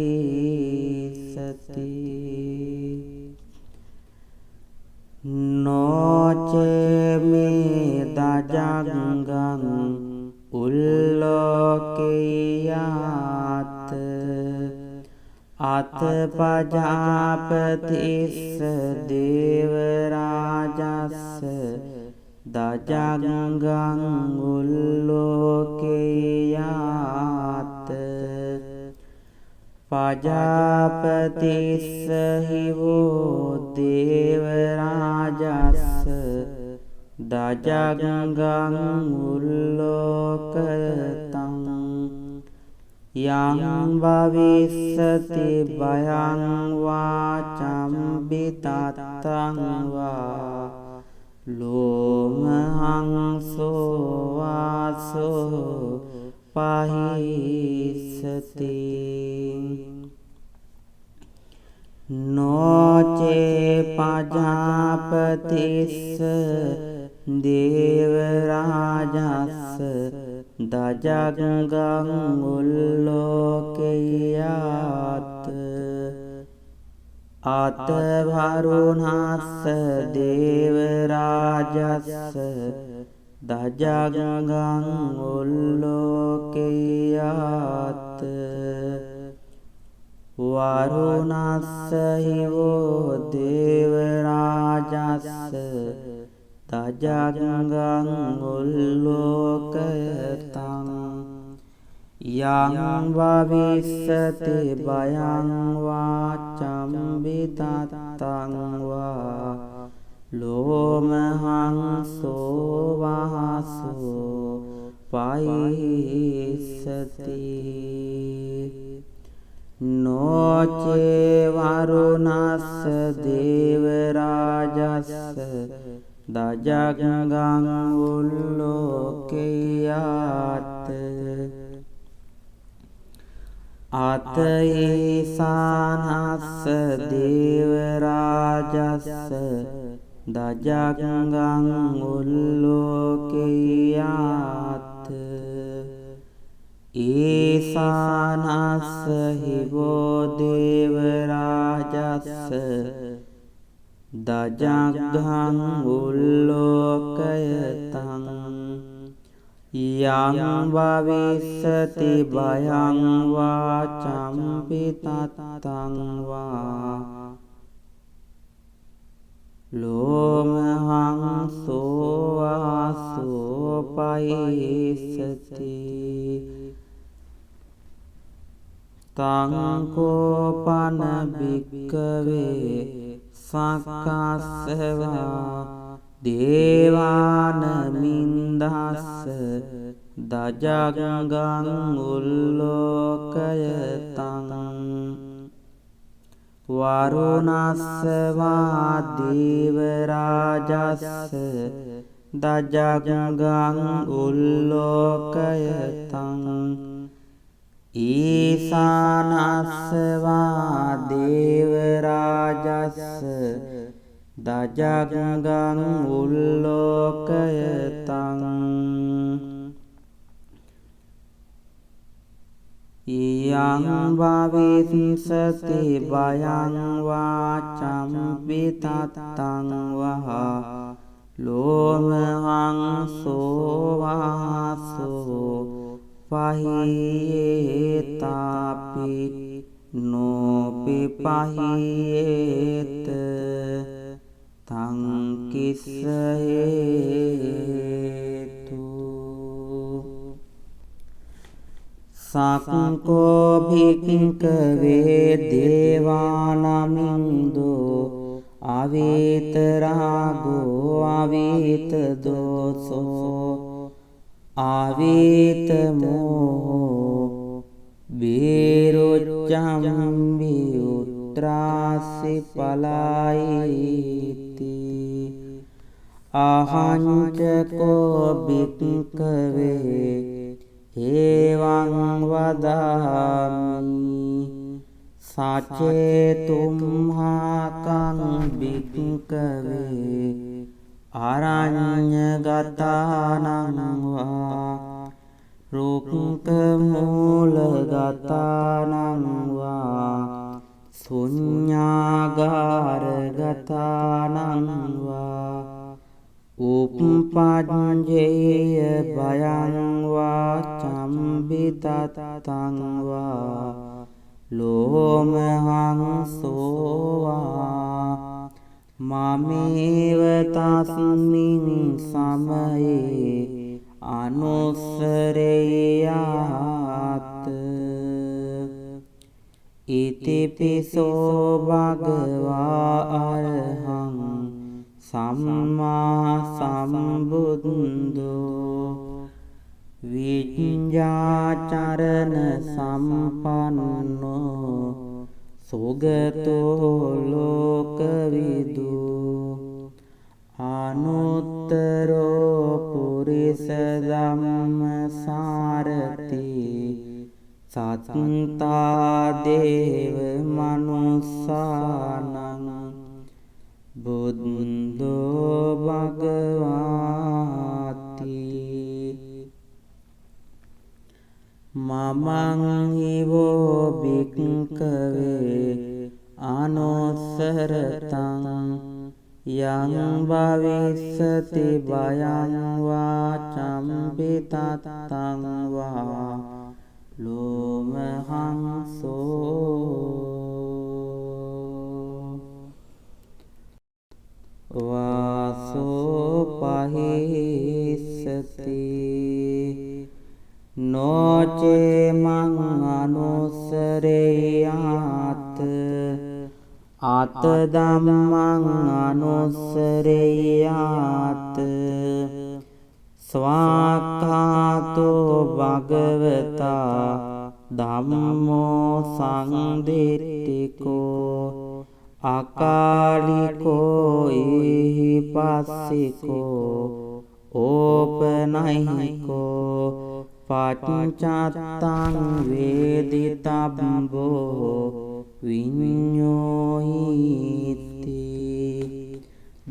නොචේ මේ දජග්ගං උල්ලෝකයාත අතපජාපතිස්ස දේවරාජස්ස දජග්ගං උල්ලෝකයාත පජාපතිස්ස හිවෝ දේවරාජස්ස දජග්ගං උල්ලෝකයතං යං භවිස්සති බයං වා චම්පි තත්තං වා ලෝමහංසෝ වාසෝ පහිස්සති නොචේ පජාපතිස්ස දේවරාජස්ස දජග්ගං උල්ලෝකයාත අතවරුණස්ස දේවරාජස්ස දජගංගං උල්ලෝකයාත වරුණස්ස හිවෝ දේවරාජස්ස දජගංගං උල්ලෝකයතං යං වවිස්සති භයං වා චම්බිතත්තං වා ලෝමහං සෝවාසෝ පයිස්සති නොචේ වරුණස්ස දේවරාජස්ස දජගංගං උල්ලෝකයාත අතයේසානස්ස දේවරාජස්ස දජගංගං උල්ලෝකයාත ඒසානස්ස හිවෝ දේවරාජස්ස දජග්ගං උල්ලෝකයතං යං වවිස්සති භයං වා චම්පිතත්තං වා ලෝමහං සෝවාසෝ පයිස්සති තං කෝපන භික්ඛවේ සක්කස්සවා දේවාන මින්දස්ස දජගංගං උල්ලෝකයතං වරුණස්සවා දේවරාජස්ස දජගංගං උල්ලෝකයතං ඊසානස්සවා දේවරාජස්ස දජගංගං උල්ලෝකයතං යං වවිස්සති භයං වා චම්පිතත්තං වා ලෝමහං සෝවාසෝ පහියේතාපි නොපි පහියේත තං කිස්ස හේතු සක්කෝ භික්ඛවේ දේවානමින්දෝ අවීතරාගෝ අවීතදෝසෝ අවීතමෝහෝ බේරොච්චම්බි උත්‍රාසි පලායිති අහංචකෝ භික්ඛවේ එවං වදාමි සචේතුම්හාකං භික්ඛවේ අරඤ්ඤගතානං වා රුක්ඛ මූලගතානං වා ශුඤ්ඤාගාරගතානං වා උප්පජ්ජේය භයං වා චම්බිතත්තං වා ලෝමහං සෝවා මමේව තස්මින් සමයේ අනුස්සරේයාත් ඉතිපිසෝ භගවා අරහං සම්මා සම්බුද්ධෝ විඤ්ඤාචරණ සම්පන්නෝ සුගතෝ ලෝකවිදු අනුත්තරෝ පුරිස ධම්මසාරති සත්තා දේව මනුස්සානං බුද්ධෝ භගවාති මමං හිවෝ භික්ඛවේ අනුස්ස අනුස්සරතං යං භවිස්සති භයං වා චම්පිතත්තං වා ලෝමහංසෝ වාසෝ පහිස්සති නොචේ මං අනුස්සරේයාත් අත ධම්මං අනුස්සරේයාත් ස්වාක්ඛාතෝ භගවතා ධම්මෝ සංදිට්ඨිකෝ අකාලිකෝ ඉහිපස්සිකෝ ඕපනයිකෝ පච්චත්තං වේදිතබ්බෝ විඤ්ඤෝයිති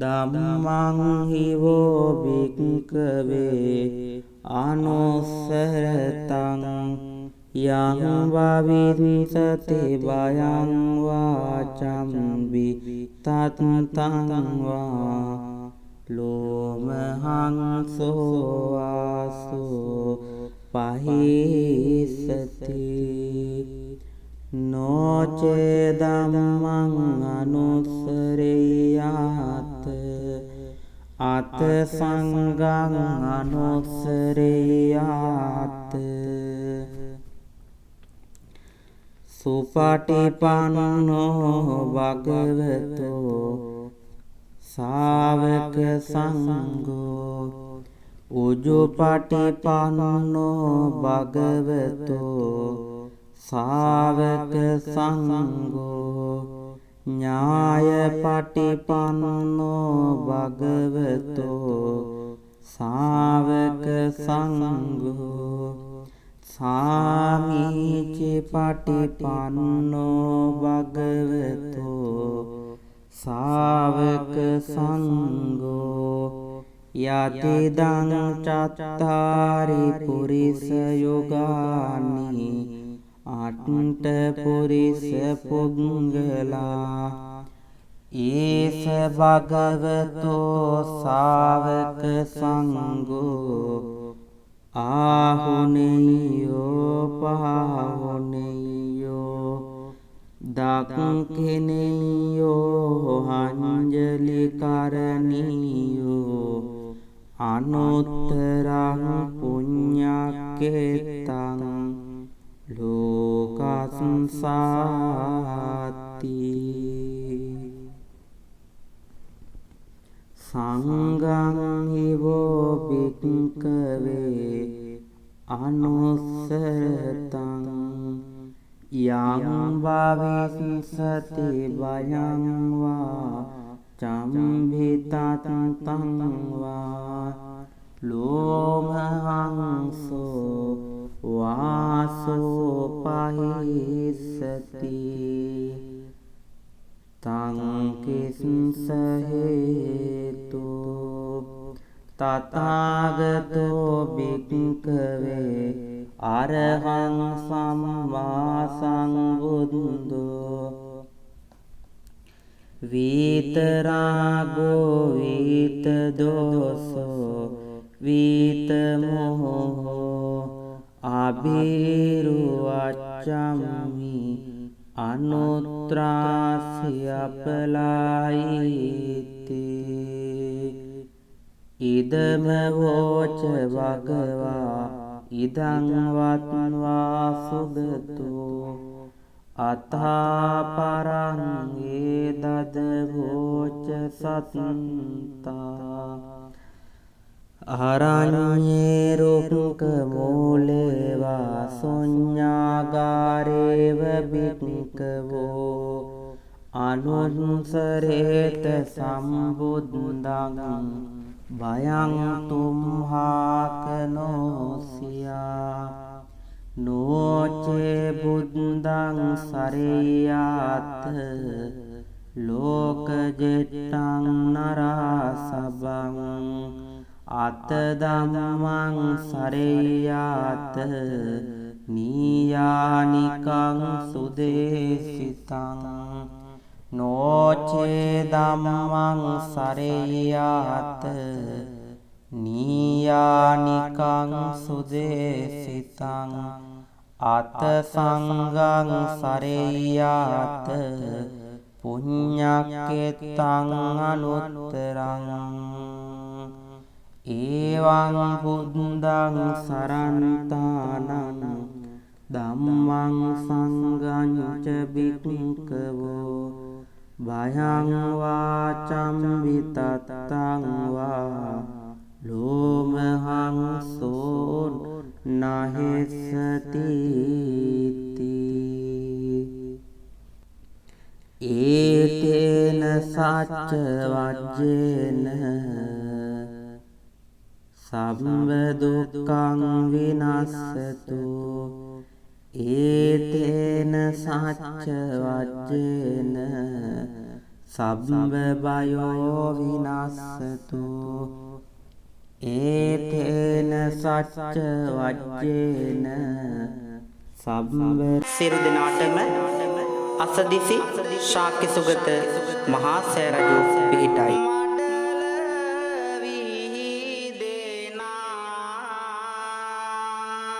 ධම්මං හිවෝ භික්ඛවේ අනුස්සරතං යං භවිස්සති භයං වා චම්පිතත්තං වා ලෝමහංසෝ වාසෝ පහිස්සති නොචේ ධම්මං අනුස්සරේයාත් අත සංඝං අනුස්සරේයාත් සුපටිපන්නෝ භගවතෝ ශාවක සංඝෝ උජුපටිපන්නෝ භගවතෝ ශාවක සංඝෝ ඥායපටිපන්නෝ භගවතෝ ශාවක සංඝෝ සාමීචි පටිපන්නෝ භගවතෝ ශාවක සංඝෝ යතිදං චත්තාරි පුරිස යුගානි අට්ඨ පුරිස පුංගලා ඒස භගවතෝ ශාවක සංඝෝ ආහුනේයෝ පාහුනේයෝ දක්ඛිනේයෝ අංජලි කරණීයෝ අනුත්තරං පුඤ්ඤක්ඛේතං ලෝකස්සාති සංඝං හිවෝ භික්ඛවේ අනුස්සරතං යං භවිස්සති භයං වා චම්පිතත්තං වා ලෝමහංසෝ වාසෝ පහිස්සති තං කිස්ස හේතු තථාගතෝ භික්ඛවේ අරහං සම්මා සම්බුද්ධෝ විතරාගෝ විතදෝසෝ විතමෝහෝ අබිරුවච්ඡම්මි අනුත්‍රාස්යපලායිති ඉදම වෝච භගවා ඉදං වත්වා සුදතෝ අතාපරං ඒදද වෝච සත්තා අරඤ්ඤේ රුක්ක මූලේවා සොඤ්ඤාගාරේව බික්කවෝ අනුස්සරේත සම්බුද්ධං භයං තුම්හාකනෝසියා නෝචේ බුද්ධං සරේයාත් ලෝකජෙට්ටං නරාසබං අත ධම්මං සරේයාත නීයානිකං සුදේසිතං නෝචේ ධම්මං සරෙය්‍යාත නීයානිකං සුදේසිතං අත සංඝං සරෙය්‍යාත පුඤ්ඤක්කෙත්තං අනුත්තරං ඒවං බුද්ධං සරන්තානං ධම්මං සංඝං ච භික්ඛවෝ භයං වාචම් විතත්තං වා ලෝමහං සෝන් නහෙස්සති ඒතේන සච්ච වජ්ජේන සම්බ දුක්ඛං විනස්සතු ඒතේන සච්ච වජ්ජේන සම්බ බයෝ විනස්සතු ඒතේන සච්ච වජ්ජේන සම්බ සියලු දෙනාටම අසදිසි ශාක්‍ය සුගත මහා සෑරජු පිහිටයි.